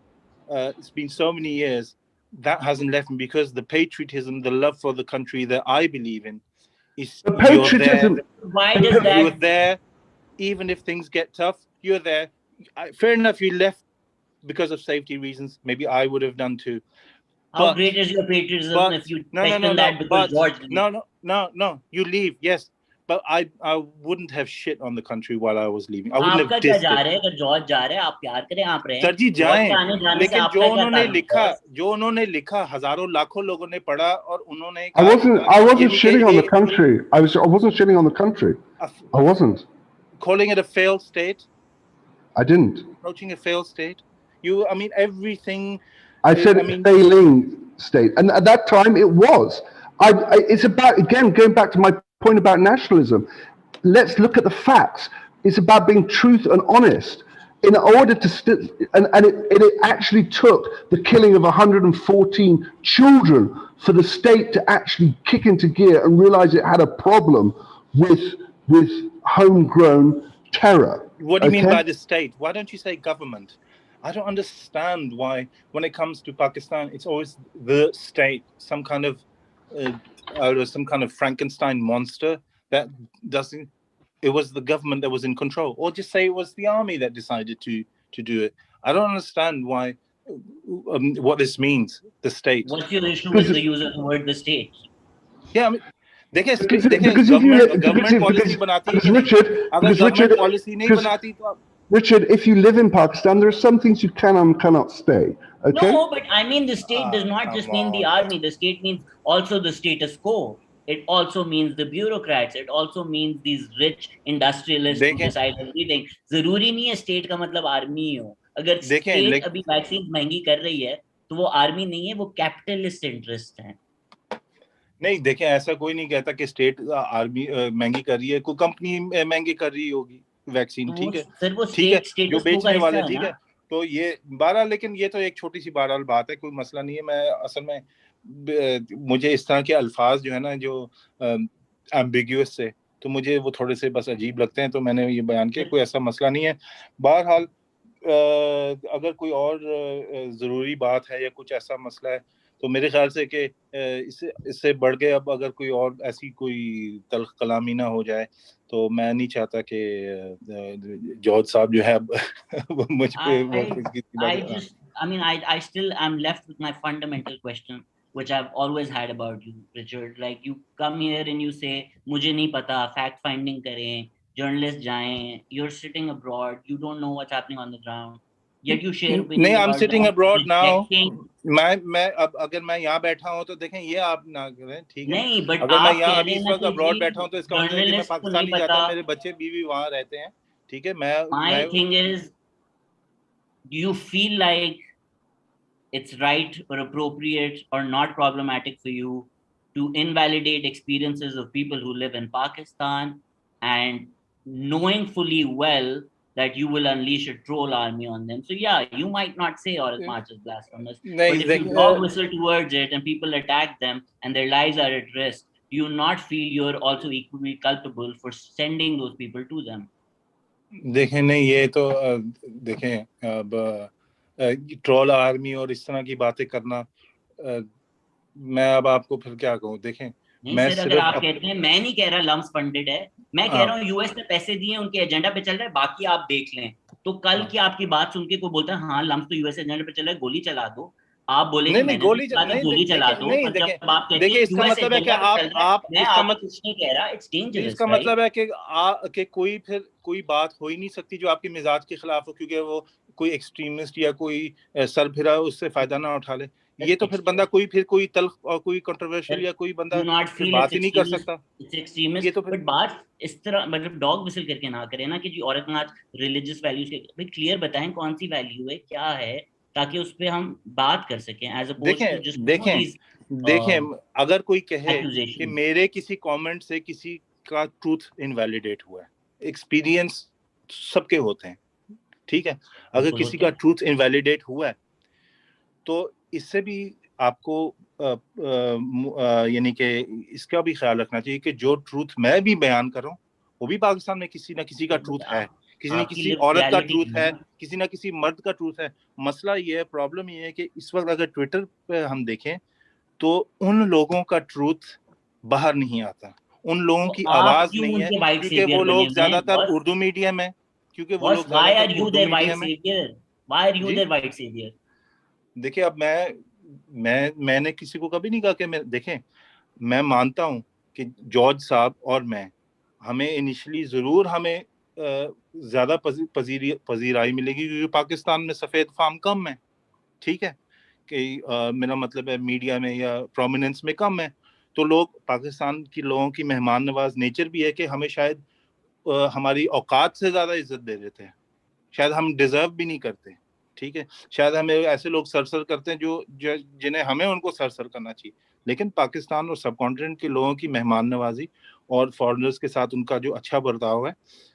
C: it's been so many years, that hasn't left me, because the patriotism, the love for the country that I believe in, is
A: the patriotism.
B: Why does that?
C: You're there, even if things get tough. You're there. Fair enough, you left because of safety reasons. Maybe I would have done too.
B: How great is your patriotism if you question that because George?
C: No. You leave, yes. But I wouldn't have shit on the country while I was leaving. I wouldn't have dissed it.
B: George जा रहे हैं, आप प्यार करें, आप रहें.
C: Sir जी जाएं, लेकिन जो उन्होंने लिखा हजारों लाखों लोगों ने पढ़ा और उन्होंने.
A: I wasn't shitting on the country. I wasn't shitting on the country. I wasn't.
C: Calling it a failed state.
A: I didn't.
C: Approaching a failed state. I mean, everything.
A: I said failing state, and at that time it was. It's about, again, going back to my point about nationalism. Let's look at the facts. It's about being truth and honest. In order to and it actually took the killing of 114 children for the state to actually kick into gear and realize it had a problem with homegrown terror.
C: What do you mean by the state? Why don't you say government? I don't understand why, when it comes to Pakistan, it's always the state, some kind of Frankenstein monster that doesn't. It was the government that was in control, or just say it was the army that decided to do it. I don't understand why. What this means, the state.
B: What's your issue with the use of the word the state?
C: Yeah, I mean,
A: Richard, if you live in Pakistan, there are some things you can and cannot stay. Okay?
B: No, but I mean, the state does not just mean the army. The state means also the status quo. It also means the bureaucrats. It also means these rich industrialists who decide everything. जरूरी नहीं है state का मतलब army ही हो. अगर state अभी vaccines महंगी कर रही है, तो वो army नहीं है, वो capitalist interest है.
C: नहीं, देखें, ऐसा कोई नहीं कहता कि स्टेट आर्मी महंगी कर रही है. कोई कंपनी महंगी कर रही होगी वैक्सीन. ठीक है, जो बेचने वाले, ठीक है. तो ये 12, लेकिन ये तो एक छोटी सी बहरहाल बात है, कोई मसला नहीं है. मैं असल में مجھے اس طرح کے الفاظ جو ہے نا جو ایمبیگیوس سے تو مجھے وہ تھوڑے سے بس عجیب لگتے ہیں, تو میں نے یہ بیان کیا, کوئی ایسا مسئلہ نہیں ہے. بہرحال اگر کوئی اور ضروری بات ہے یا کچھ ایسا مسئلہ ہے تو میرے خیال سے کہ اس سے بڑھ کے اب اگر کوئی اور ایسی کوئی تلخ کلامی نہ ہو جائے, تو میں نہیں چاہتا کہ جوہد صاحب جو ہے اب مجھ پہ
B: I still am left with my fundamental question, which I've always had about you, Richard. Like, you come here and you say, mujhe nahi pata, fact finding karein, journalists jaएं, you're sitting abroad, you don't know what's happening on the ground, yet you share opinions
C: نہیں,
B: about
C: I'm sitting abroad now.
B: rejecting.
C: میں اب اگر میں یہاں بیٹھا ہوں تو دیکھیں یہ آپ نہ کریں, ٹھیک ہے.
B: نہیں, but
C: اگر میں
B: آپ
C: یہاں
B: کہہ
C: ابھی
B: رہے
C: اس
B: ہیں نا
C: وقت
B: کہ
C: ابراڈ بیٹھا ہوں تو اس کا مطلب ہے کہ میں
B: journalist کو
C: پاکستان
B: نہیں
C: نہیں جاتا,
B: پتا.
C: میرے بچے بیوی وہاں رہتے ہیں, ٹھیک ہے.
B: My thing is, do you feel like it's right or appropriate or not problematic for you to invalidate experiences of people who live in Pakistan, and knowing fully well that you will unleash a troll army on them? So yeah, you might not say Aurat March is blasphemous, but
C: نہیں
B: if you dog whistle towards it and people attack them and their lives are at risk, do you not feel you're also equally culpable for sending those people to them?
C: دیکھیں, نہیں یہ تو دیکھیں اب troll army اور اس طرح کی باتیں کرنا, میں اب آپ کو پھر کیا کہوں. دیکھیں
B: نہیں
C: میں
B: سر, اگر
C: صرف
B: آپ کہتے ہیں, میں نہیں کہہ رہا لمس فنڈڈ ہے, میں کہہ رہا ہوں یو ایس نے پیسے دیے, ان کے ایجنڈا پہ چل رہا ہے, باقی آپ دیکھ لیں. تو کل کی آپ کی بات سن کے کوئی بولتا ہے ہاں لمس تو یو ایس ایجنڈا پہ چل رہا ہے, گولی چلا دو, آپ بولیں گے میں نے گولی چلا دو. پر جب آپ کہتے ہیں
C: دیکھیں, اس
B: یو
C: کا
B: ایس
C: مطلب ہے کہ
B: ایجنڈا پہ چل رہا ہے,
C: آپ
B: میں آپ کو کچھ نہیں کہہ رہا, اٹس ڈینجرس.
C: اس کا مطلب ہے کہ کوئی بات ہو ہی نہیں سکتی جو آپ کے مزاج کے خلاف ہو, کیونکہ وہ کوئی ایکسٹریمسٹ یا کوئی سر پھرا اس سے فائدہ نہ اٹھا لے. یہ تو پھر بندہ کوئی تلخ اور کوئی کنٹروورشل یا کوئی بندہ پھر بات ہی نہیں کر سکتا. یہ تو
B: بٹ بات اس طرح مطلب ڈاگ وسل کر کے نہ کرے نا کہ جی عورت ناچ ریلیجیس ویلیوز کے کلیئر بتائیں کون سی ویلیو ہے, کیا ہے, تاکہ اس پہ ہم بات کر سکیں. ایز
C: دیکھیں اگر کوئی کہے کہ میرے کسی کامنٹ سے کسی کا ٹروتھ انویلیڈیٹ ہوا ہے, ایکسپیرینس سب کے ہوتے ہیں, ٹھیک ہے. اگر کسی کا ٹروتھ انویلیڈیٹ ہوا ہے تو اس سے بھی آپ کو یعنی کہ اس کا بھی خیال رکھنا چاہیے کہ جو ٹروتھ میں بھی بیان کر رہا ہوں وہ بھی پاکستان میں کسی نہ کسی کا ٹروتھ ہے, کسی نہ کسی عورت کا ٹروتھ ہے, کسی نہ کسی مرد کا ٹروتھ ہے. مسئلہ یہ ہے, پرابلم یہ ہے کہ اس وقت اگر ٹویٹر پہ ہم دیکھیں تو ان لوگوں کا ٹروتھ باہر نہیں آتا, ان لوگوں کی آواز نہیں ہے, کیونکہ وہ لوگ زیادہ تر اردو میڈیم ہے, کیونکہ وہ لوگ زیادہ تر اردو میڈیم ہے. دیکھیں اب میں نے کسی کو کبھی نہیں کہا کہ دیکھیں میں مانتا ہوں کہ جارج صاحب اور ہمیں انیشلی ضرور ہمیں زیادہ پذیرائی ملے گی, کیونکہ پاکستان میں سفید فام کم ہے, ٹھیک ہے, کہ میرا مطلب ہے میڈیا میں یا پرومیننس میں کم ہے, تو لوگ پاکستان کی لوگوں کی مہمان نواز نیچر بھی ہے کہ ہمیں شاید ہماری اوقات سے زیادہ عزت دے دیتے ہیں, شاید ہم ڈیزرو بھی نہیں کرتے, ٹھیک ہے, شاید ہمیں ایسے لوگ سر کرتے ہیں جو جنہیں ہمیں ان کو سر کرنا چاہیے. لیکن پاکستان اور سب کانٹیننٹ کے لوگوں کی مہمان نوازی اور فارنرز کے ساتھ ان کا جو اچھا برتاؤ ہے,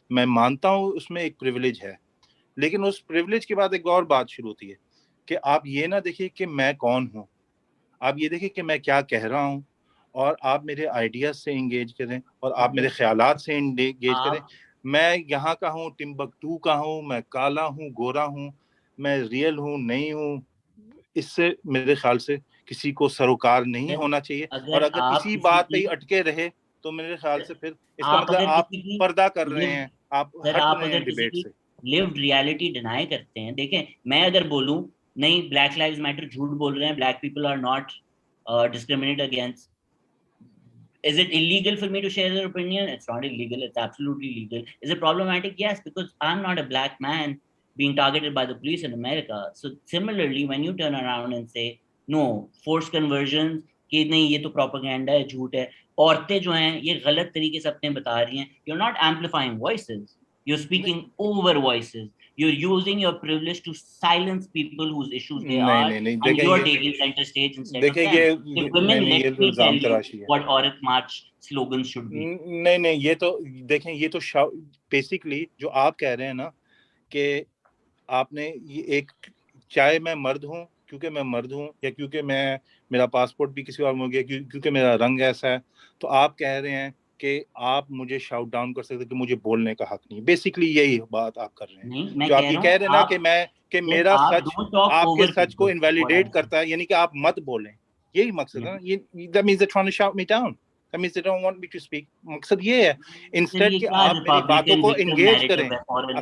C: میں مانتا ہوں اس میں ایک پریویلیج ہے. لیکن اس پریویلیج کے بعد ایک اور بات شروع ہوتی ہے کہ آپ یہ نہ دیکھیں کہ میں کون ہوں, آپ یہ دیکھیں کہ میں کیا کہہ رہا ہوں, اور آپ میرے آئیڈیاز سے انگیج کریں اور آپ میرے خیالات سے انگیج کریں. میں یہاں کا ہوں, ٹمبکٹو کا ہوں, میں کالا ہوں, گورا ہوں, میں ریئل ہوں, نہیں ہوں, اس سے میرے خیال سے کسی کو سروکار نہیں ہونا چاہیے. اور اگر اسی بات پہ ہی اٹکے رہے تو میرے خیال سے پھر اس کا مطلب آپ پردہ کر رہے ہیں, آپ ہٹ رہے ہیں ڈیبیٹ سے.
B: لیوڈ ریالٹی ڈینائی کرتے ہیں. دیکھیں میں اگر بولوں نہیں بلیک لائیوز میٹر جھوٹ بول رہے ہیں, black people are not discriminated against, is it illegal for me to share their opinion? It's not illegal, it's absolutely legal. Is it problematic? Yes, because I'm not a black man being targeted by the police in America. So similarly, when you turn around and say no forced conversions, کہ نہیں یہ تو propaganda ہے, جھوٹ ہے, عورتیں جو ہیں یہ غلط طریقے سے اپنے بتا رہی ہیں, you're not amplifying voices, you're speaking over voices, you're using your privilege to silence people whose issues they are, and you're taking center stage instead of them. If women, let me tell you what Aurat March slogans should be.
C: نہیں یہ تو دیکھیں, یہ تو basically جو آپ کہہ رہے ہیں نا کہ آپ نے یہ ایک, چاہے میں مرد ہوں کیونکہ میں مرد ہوں یا کیونکہ میرا پاسپورٹ بھی کسی اور میں ہو گیا کیونکہ میرا رنگ ایسا ہے تو آپ کہہ رہے ہیں کہ آپ مجھے شاؤٹ ڈاؤن کر سکتے کہ مجھے بولنے کا حق نہیں. بیسکلی یہی بات آپ کر رہے ہیں. جو آپ یہ کہہ رہے ہیں نا کہ میرا سچ آپ کے سچ کو انویلیڈیٹ کرتا ہے, یعنی کہ آپ مت بولیں, یہی مقصد ہے. That means they're trying to shout me down. That means they don't want me to speak. مقصد یہ ہے انسٹیڈ کہ آپ میری باتوں کو انگیج کریں.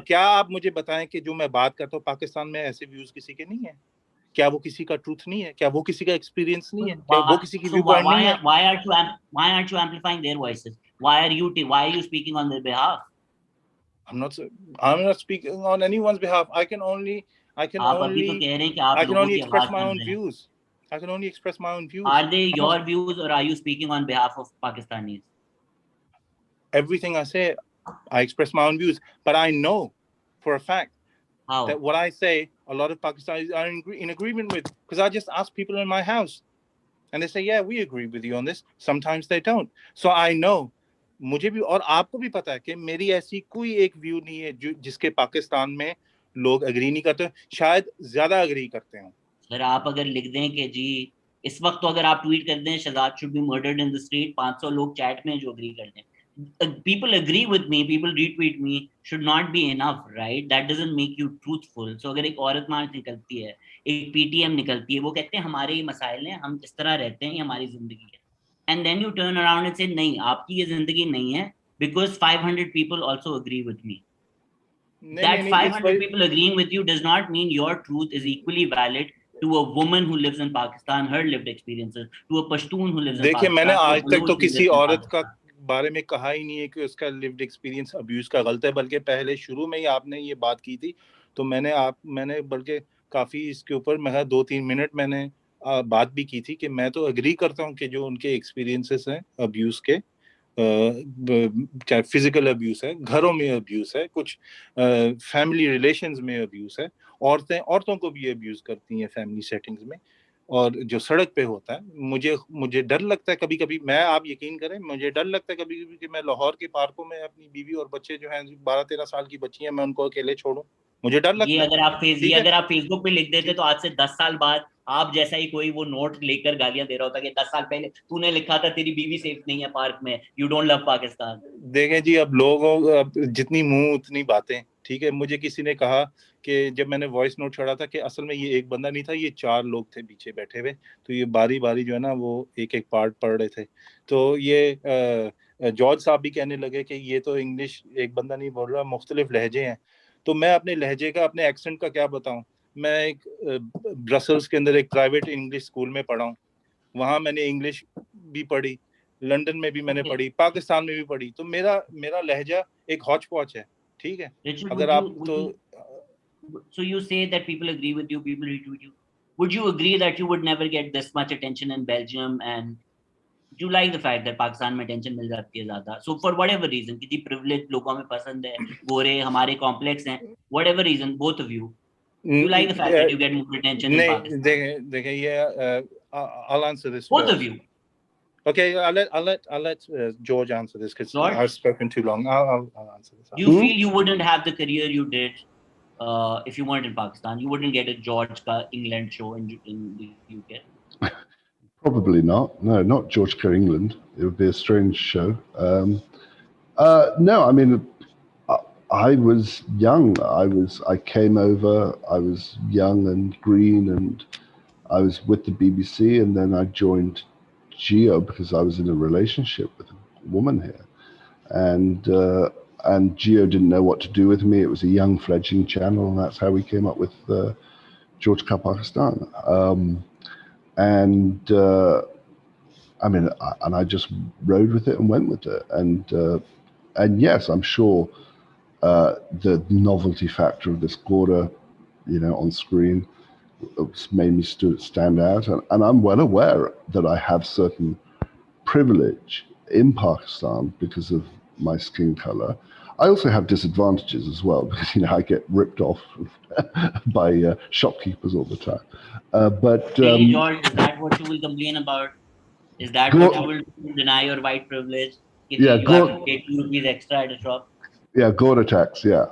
C: کیا آپ مجھے بتائیں کہ جو میں بات کرتا ہوں پاکستان میں ایسے ویوز کسی کے نہیں ہیں؟ کیا وہ کسی کا ٹروتھ نہیں ہے؟ کیا وہ کسی کا ایکسپیرینس نہیں ہے؟ کیا وہ کسی کی ویو پوائنٹ نہیں ہے؟
B: Why aren't you amplifying their voices? Why are you speaking on their behalf?
C: I'm not speaking on anyone's behalf. I can only express my own views. I can only express my own views.
B: Are they your views or are you speaking on behalf of Pakistanis?
C: Everything I say, I express my own views, but I know for a fact that what I say, a lot of Pakistanis are in agreement with, because I just ask people in my house, and they say, yeah, we agree with you on this. Sometimes they don't. So I know, مجھے بھی اور آپ کو بھی پتا ہے کہ میری ایسی کوئی ایک ویو نہیں ہے جس کے پاکستان میں لوگ اگری نہیں کرتے, شاید زیادہ اگری کرتے ہوں.
B: سر آپ اگر لکھ دیں کہ جی اس وقت تو اگر آپ ٹویٹ کر دیں Shahzad should be murdered in the street, 500 لوگ چیٹ میں جو اگری کر دیں, people agree with me, people retweet me, should not be enough, right? That doesn't make you truthful. So اگر ایک عورت مارچ نکلتی ہے, ایک پی ٹی ایم نکلتی ہے, وہ کہتے ہیں ہمارے یہ مسائل ہیں, ہم اس طرح رہتے ہیں, یہ ہماری زندگی ہے, and then you turn around and say نہیں آپ کی یہ زندگی نہیں ہے because 500 people also agree with me. That 500 people agreeing with you does not mean your truth is equally valid to a woman who lives in Pakistan, her lived experiences, to a Pashtun who lives in Pakistan.
C: دیکھیں میں نے آج تک تو کسی عورت کا بارے میں کہا ہی نہیں ہے کہ اس کا lived experience abuse کا غلط ہے, بلکہ پہلے شروع میں ہی آپ نے یہ بات کی تھی تو میں نے بلکہ کافی اس کے اوپر میں 2-3 منٹ میں نے بات بھی کی تھی کہ میں تو اگری کرتا ہوں کہ جو ان کے ایکسپیرینسز ہیں ابیوز کے, چاہے فزیکل ابیوز ہے, گھروں میں ابیوز ہے, کچھ فیملی ریلیشنز میں ابیوز ہے, عورتوں کو بھی ابیوز کرتی ہیں فیملی سیٹنگز میں, اور جو سڑک پہ ہوتا ہے مجھے ڈر لگتا ہے کبھی کبھی, آپ یقین کریں مجھے ڈر لگتا ہے کبھی کبھی کہ میں لاہور کے پارکوں میں اپنی بیوی اور بچے جو ہیں 12-13 سال کی بچی ہیں میں ان کو اکیلے چھوڑوں, مجھے ڈر لگتا ہے.
B: اگر آپ فیس بک پہ لکھ دیتے تو آج سے 10 سال بعد آپ جیسا ہی کوئی وہ نوٹ لے کر گالیاں دے رہا ہوتا کہ 10 سال پہلے تو نے لکھا تھا تیری بیوی سیف نہیں ہے پارک میں, یو ڈونٹ لو پاکستان.
C: دیکھیں جی اب لوگوں جتنی منہ اتنی باتیں, ٹھیک ہے. مجھے کسی نے کہا کہ جب میں نے وائس نوٹ چھوڑا تھا کہ اصل میں یہ ایک بندہ نہیں تھا, یہ 4 لوگ تھے پیچھے بیٹھے ہوئے, تو یہ باری باری جو ہے نا وہ ایک پارٹ پڑھ رہے تھے. تو یہ جارج صاحب بھی کہنے لگے کہ یہ تو انگلش ایک بندہ نہیں بول رہا, مختلف لہجے ہیں. تو میں اپنے لہجے کا, اپنے ایکسنٹ کا کیا بتاؤں. میں ایک برسلز کے اندر ایک پرائیویٹ انگلش اسکول میں پڑھا ہوں, وہاں میں نے انگلش بھی پڑھی, لنڈن میں بھی میں نے پڑھی, پاکستان میں بھی پڑھی, تو میرا لہجہ ایک ہاچ پاچ ہے, ٹھیک ہے. اگر آپ تو
B: So you say that people agree with you, people retweet you. Would you agree that you would never get this much attention in Belgium, and do you like the fact that Pakistan میں attention مل جاتی ہے زیادہ? So for whatever reason, کسی privileged لوگوں میں پسند ہے, گورے ہمارے complex ہیں, whatever reason, both of you, do you like the fact that you get more attention in Pakistan?
C: دیکھیں یہ I'll answer this.
B: Both of you.
C: Okay, I'll let George answer this because I've spoken too long. I'll answer this.
B: Do you feel you wouldn't have the career you did if you weren't in Pakistan? You wouldn't get a George ka England show in the UK?
A: Probably not. No, not George Kerr England. It would be a strange show. No, I mean, I was young. I came over. I was young and green, and I was with the BBC, and then I joined Geo because I was in a relationship with a woman here, and Geo didn't know what to do with me. It was a young fledgling channel, and that's how we came up with George Ka Pakistan. I mean, I just rode with it and went with it, and yes, I'm sure the novelty factor of this Gora, on screen, made me stand out, and I'm well aware that I have certain privilege in Pakistan because of my skin color. I also have disadvantages as well because I get ripped off by shopkeepers all the time. But
B: really, George, is that what you will complain about? Is that what you will deny your white privilege? If you have to pay 2 rupees extra at a shop?
A: Yeah, Gora tax. Yeah.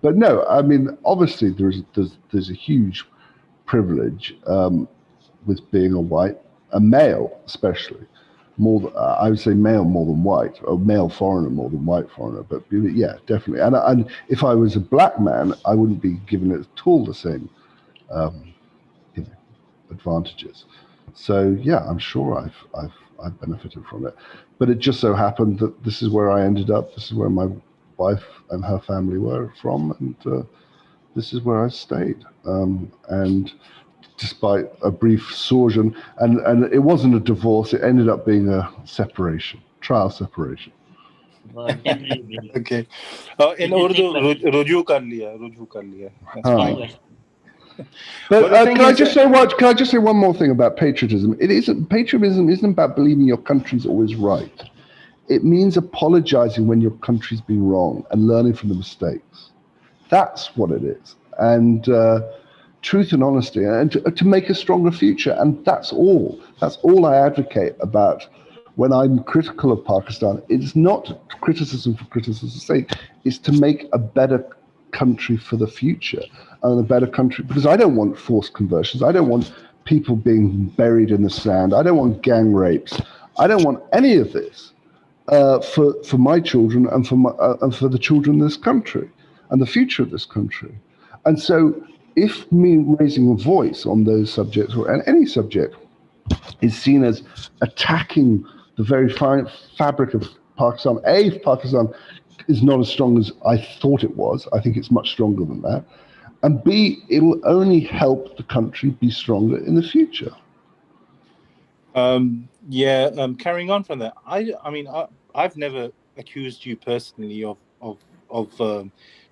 A: But no, I mean, obviously there's a huge privilege with being a male especially. I would say male more than white, or male foreigner more than white foreigner. But yeah, definitely. And if I was a black man, I wouldn't be given at all the same advantages. So yeah, I'm sure I've benefited from it. But it just so happened that this is where I ended up. This is where my wife and her family were from, and this is where I stayed. And despite a brief sojourn, and it wasn't a divorce, it ended up being a trial separation.
B: Temporary.
C: Okay. In Urdu, ruju kar liya. That's fine.
A: But can I just say one more thing about patriotism? Patriotism isn't about believing your country's always right. It means apologizing when your country's been wrong and learning from the mistakes. That's what it is. And truth and honesty, and to make a stronger future. And that's all. That's all I advocate about when I'm critical of Pakistan. It's not criticism for criticism's sake. It's to make a better country for the future, and a better country, because I don't want forced conversions. I don't want people being buried in the sand. I don't want gang rapes. I don't want any of this for my children and for the children of this country and the future of this country. And so if me raising a voice on those subjects, or any subject, is seen as attacking the very fabric of Pakistan, A, Pakistan is not as strong as I thought it was. I think it's much stronger than that. And B, it will only help the country be stronger in the future.
C: Carrying on from that, I've never accused you personally of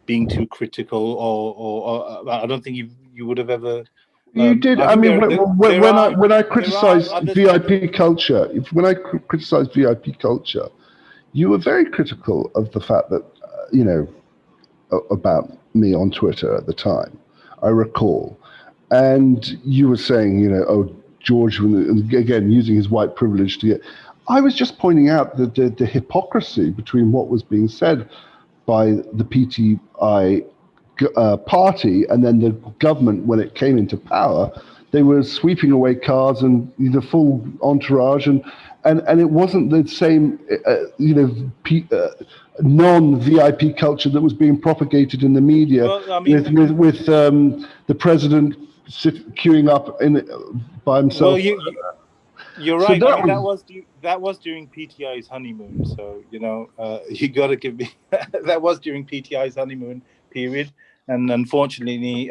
C: being too critical, or I don't think you would have ever.
A: You did. I mean, when I criticized VIP culture, you were very critical of the fact that about me on Twitter at the time. I recall, and you were saying, oh, George, again using his white privilege to get. I was just pointing out the hypocrisy between what was being said by the PTI party and then the government when it came into power. They were sweeping away cars and the full entourage, and it wasn't the same non-VIP culture that was being propagated in the media. Well, with the president queuing up by himself.
C: Well, you're right. So that was during PTI's honeymoon. So you got to give me that was during PTI's honeymoon period, and unfortunately,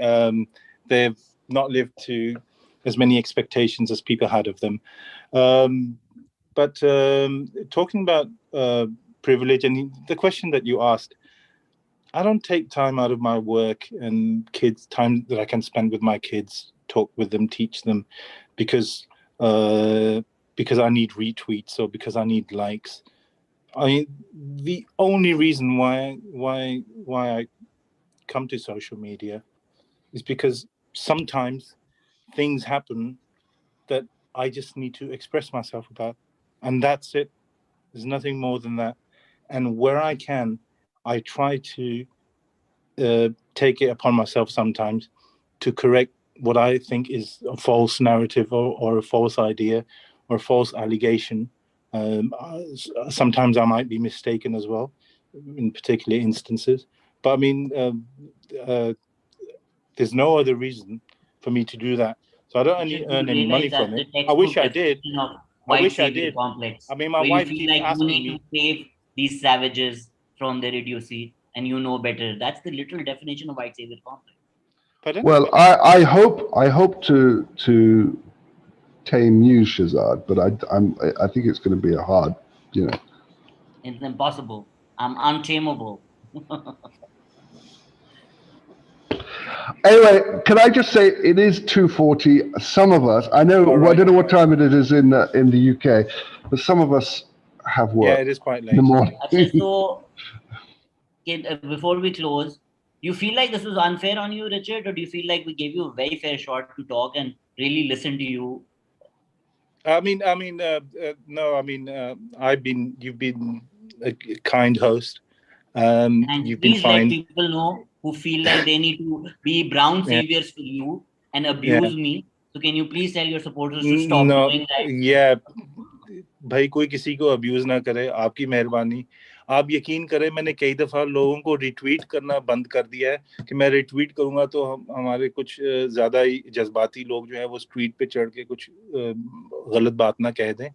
C: they've not lived to as many expectations as people had of them. But talking about privilege and the question that you asked, I don't take time out of my work and time that I can spend with my kids, talk with them, teach them, because I need retweets or because I need likes. I mean, the only reason why I come to social media is because sometimes things happen that I just need to express myself about, and that's it. There's nothing more than that. And where I can, I try to take it upon myself sometimes to correct what I think is a false narrative or a false idea or a false allegation. Sometimes I might be mistaken as well in particular instances. But I mean, there's no other reason for me to do that. So I don't earn any money from it. I wish I did.
B: Complex.
C: I mean, my wife
B: keeps
C: asking
B: you need
C: me
B: to save these savages from their idiocy, and you know better. That's the literal definition of white savior complex.
C: Pardon?
A: Well, I hope to tame you, Shazad, but I think it's going to be a hard,
B: It's impossible. I'm untamable.
A: Anyway, can I just say it is 2:40. Some of us, I know, right. I don't know what time it is in the UK, but some of us have work.
C: Yeah, it is quite late
A: in the morning.
B: So, before we close, do you feel like this was unfair on you, Richard, or do you feel like we gave you a very fair shot to talk and really listen to you?
C: No. You've been a kind host.
B: And
C: you've been fine.
B: Let people know who feel like they need to be brown saviors for you. and abuse me. So can you please tell your supporters to stop doing that?
C: Yeah, भाई कोई किसी को abuse ना करे, आपकी मेहरबानी. आप यकीन करें मैंने कई दफा लोगों को रिट्वीट करना बंद कर दिया है कि मैं रिट्वीट करूंगा तो हमारे कुछ ज्यादा ही जज्बाती लोग जो है वो ट्वीट पे चढ़ के कुछ गलत बात ना कह दें.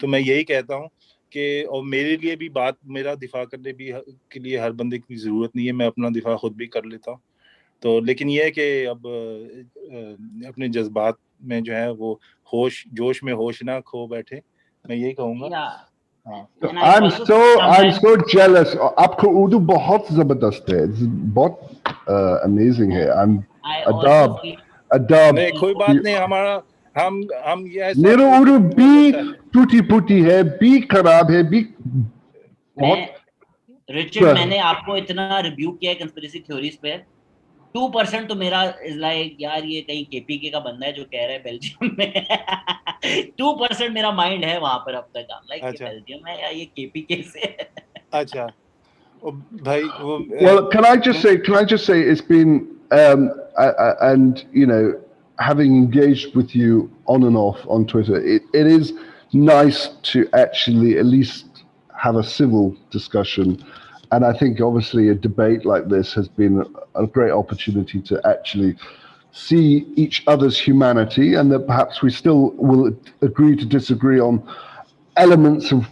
C: तो मैं यही कहता हूँ कि और मेरे लिए भी बात मेरा दिफा करने भी के लिए हर बंदे की जरूरत नहीं है, मैं अपना दिफा खुद भी कर लेता हूँ. तो लेकिन ये है कि अब अपने जज्बात में जो है वो जोश में होश ना खो बैठे, मैं यही कहूँगा.
A: I'm so jealous. आपको उर्दू बहुत जबरदस्त है, बहुत amazing है. I'm adab.
C: नहीं कोई बात नहीं, हमारा हम ये
A: मेरा उर्दू भी टूटी फूटी है, भी खराब है, भी बहुत.
B: रिचर्ड मैंने आपको इतना रिव्यू किया है कंस्पिरेसी थ्योरीज पे, 2% तो मेरा इज लाइक यार ये कहीं केपीके का बंदा है जो कह रहा है बेल्जियम में. 2% मेरा माइंड है वहां पर अब तक. लाइक ये बेल्जियम है या ये केपीके से.
C: अच्छा भाई वो.
A: Well, can I just say it's been and you know, having engaged with you on and off on Twitter, it is nice to actually at least have a civil discussion. And I think obviously a debate like this has been a great opportunity to actually see each other's humanity, and that perhaps we still will agree to disagree on elements of,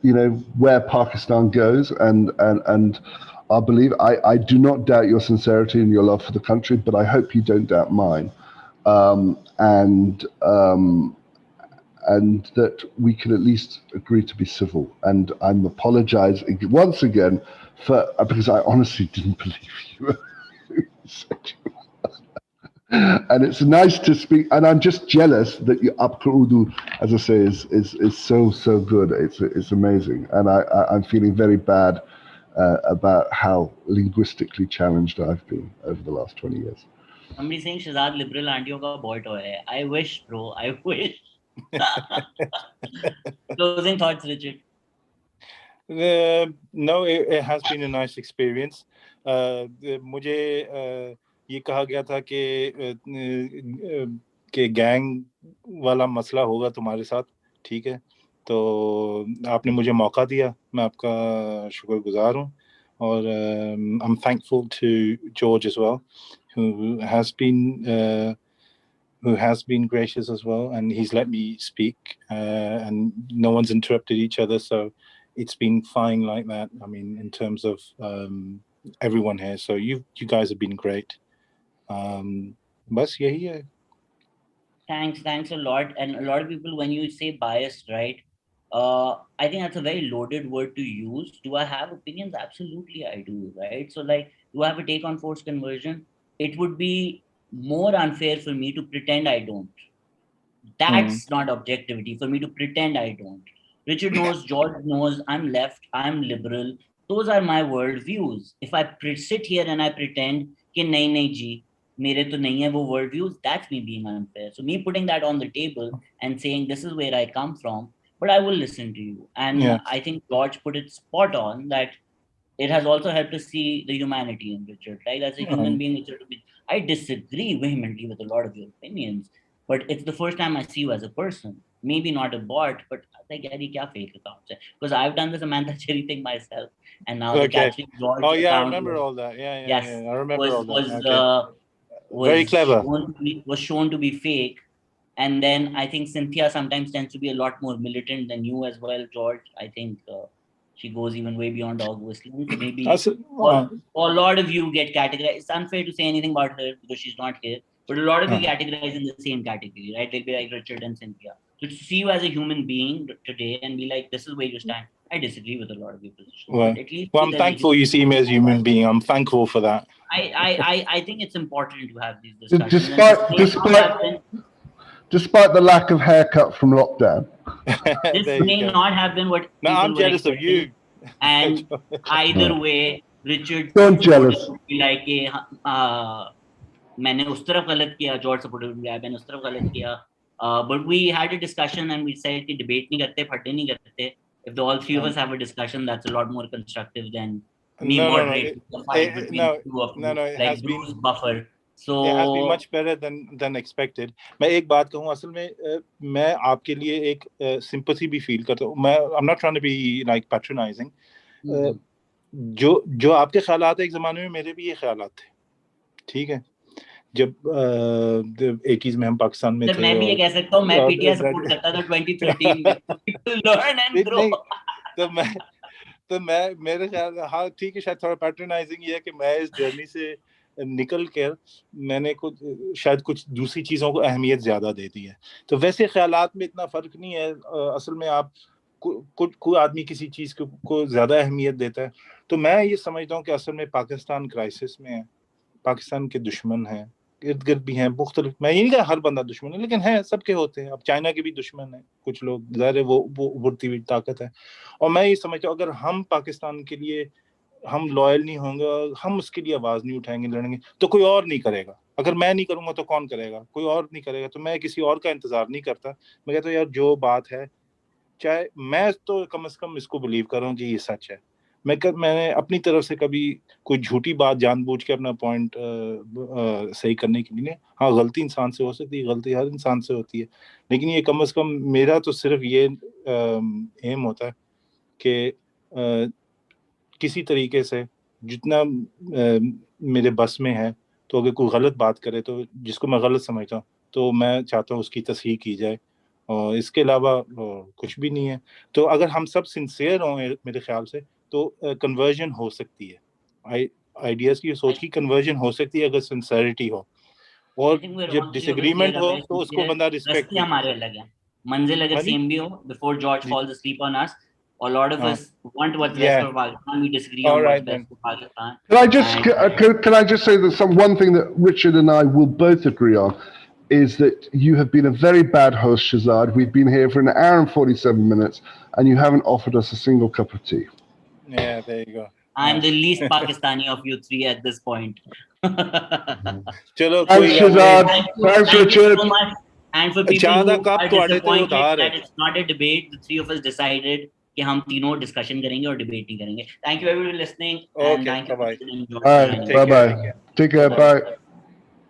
A: you know, where Pakistan goes and our belief. I do not doubt your sincerity and your love for the country, but I hope you don't doubt mine. And that we can at least agree to be civil. And I'm apologizing once again because I honestly didn't believe you. And it's nice to speak. And I'm just jealous that your Apka Urdu, as I say, is so good. It's amazing. And I'm feeling very bad about how linguistically challenged I've been over the last 20 years.
B: Somebody saying Shazad liberal auntiyon ka boy toy hai. I wish, bro. I wish. Closing thoughts, Richard.
C: No, it has been a nice experience. मुझे ये कहा गया था कि gang वाला मसला होगा तुम्हारे साथ, ठीक है, तो आपने मुझे मौका दिया, मैं आपका शुक्रगुजार हूँ. और I'm thankful to George as well, who has been gracious as well, and he's let me speak, and no one's interrupted each other, so it's been fine like that. I mean, in terms of everyone here, so you guys have been great. Bas yahi hai.
B: Thanks a lot. And a lot of people, when you say biased, right, I think that's a very loaded word to use. Do I have opinions? Absolutely I do, right? So like, do I have a take on forced conversion? It would be more unfair for me to pretend I don't. That's not objectivity, for me to pretend I don't. Richard knows, George knows, I'm left, I'm liberal. Those are my world views. If I sit here and I pretend कि नहीं जी, मेरे तो नहीं है वो world views, that's me being unfair. So me putting that on the table and saying this is where I come from, but I will listen to you. And yeah. I think George put it spot on that it has also helped to see the humanity in Richard, right? As a human being, Richard, I disagree vehemently with a lot of your opinions, but it's the first time I see you as a person. Maybe not a bot, but like, kya fake accounts? Because I've done the Samantha Cherry thing myself, and now the Catherine George
C: account.
B: I
C: remember all that.
B: Yes,
C: I remember all
B: that. Was
C: very clever.
B: Was shown to be fake, and then I think Cynthia sometimes tends to be a lot more militant than you as well, George. I think she goes even way beyond dog whistling. So maybe a lot of you get categorized. It's unfair to say anything about her because she's not here, but a lot of you categorize in the same category, right? They'll be like Richard and Cynthia. So to see you as a human being today and be like, this is where you stand. I disagree with a lot of your positions.
C: Well, I'm thankful you see me as a human being. I'm thankful for that.
B: I think it's important to have these discussions.
A: Despite the lack of haircut from lockdown.
B: This may not have been what
C: people I'm jealous of you.
B: And either way, Richard
A: don't jealous.
B: Be like मैंने उस तरफ गलत किया, George supported me, मैंने उस तरफ गलत किया. But we had a discussion and we said कि debate नहीं करते, फटे नहीं करते. If all three of us have a discussion, that's a lot more constructive than me moderating the fight between two of you.
C: It
B: like
C: has
B: Bruce Buffer. So
C: it has been much better than expected. میں ایک بات کہوں, اصل میں میں آپ کے لیے ایک sympathy بھی فیل کرتا ہوں. میں I'm not trying to be like patronizing. جو آپ کے خیالات ایک زمانے میں میرے بھی یہ خیالات تھے, ٹھیک ہے, جب 80s میں ہم پاکستان میں تھے.
B: میں بھی یہ کہہ سکتا ہوں, میں پی ٹی آئی سپورٹ کرتا تھا 2013 میں. People learn and grow.
C: تو میں میرے خیال, ہاں ٹھیک ہے, شاید تھوڑا پیٹرنائزنگ یہ ہے کہ میں اس جرنی سے نکل کر میں نے شاید کچھ دوسری چیزوں کو اہمیت زیادہ دے دی ہے. تو ویسے خیالات میں اتنا فرق نہیں ہے اصل میں. آپ کوئی آدمی کسی چیز کو زیادہ اہمیت دیتا ہے. تو میں یہ سمجھتا ہوں کہ اصل میں پاکستان کرائسس میں ہے, پاکستان کے دشمن ہیں, ارد گرد بھی ہیں مختلف. میں یہ نہیں کہا ہر بندہ دشمن ہے, لیکن ہیں, سب کے ہوتے ہیں. اب چائنا کے بھی دشمن ہیں کچھ لوگ, ظاہر ہے وہ ابھرتی ہوئی طاقت ہے. اور میں یہ سمجھتا ہوں اگر ہم پاکستان کے لیے ہم لوئل نہیں ہوں گے, ہم اس کے لیے آواز نہیں اٹھائیں گے, لڑیں گے, تو کوئی اور نہیں کرے گا. اگر میں نہیں کروں گا تو کون کرے گا؟ کوئی اور نہیں کرے گا. تو میں کسی اور کا انتظار نہیں کرتا. میں کہتا ہوں یار جو بات ہے, چاہے میں تو کم از کم اس کو بلیو کروں کہ یہ سچ ہے. میں نے اپنی طرف سے کبھی کوئی جھوٹی بات جان بوجھ کے اپنا پوائنٹ صحیح کرنے کے لیے, ہاں غلطی انسان سے ہو سکتی ہے, غلطی ہر انسان سے ہوتی ہے, لیکن یہ کم از کم میرا تو صرف یہ ایم ہوتا ہے کہ کسی طریقے سے جتنا میرے بس میں ہے, تو اگر کوئی غلط بات کرے تو جس کو میں غلط سمجھتا ہوں تو میں چاہتا ہوں اس کی تصحیح کی جائے, اور اس کے علاوہ کچھ بھی نہیں ہے. تو اگر ہم سب سنسیئر ہوں میرے خیال سے تو کنورژن ہو سکتی ہے, آئیڈیاز کی سوچ کی کنورژن ہو سکتی ہے اگر سنسیئرٹی ہو, اور جب ڈس ایگریمنٹ ہو تو اس کو بندہ رسپیکٹ بھی
B: ہمارے الگ ہیں. منزل اگر سیم بھی ہو, before George falls asleep on us, a lot of us want what's best for Pakistan. We disagree on what's best for Pakistan.
A: Can I just say that one thing that Richard and I will both agree on is that you have been a very bad host, Shazad. We've been here for an hour and 47 minutes, and you haven't offered us a single cup of tea.
C: Yeah, there you go.
B: I'm the least Pakistani of you three at this point.
C: Chalo,
A: thanks, Shazad. Thanks, Richard.
B: So much. And for people who are disappointed that it's not a debate, the three of us decided کہ ہم تینوں discussion کریں گے اور debate نہیں کریں گے. Thank you everyone listening.
C: Okay, bye bye.
A: Bye bye. Take care. Bye.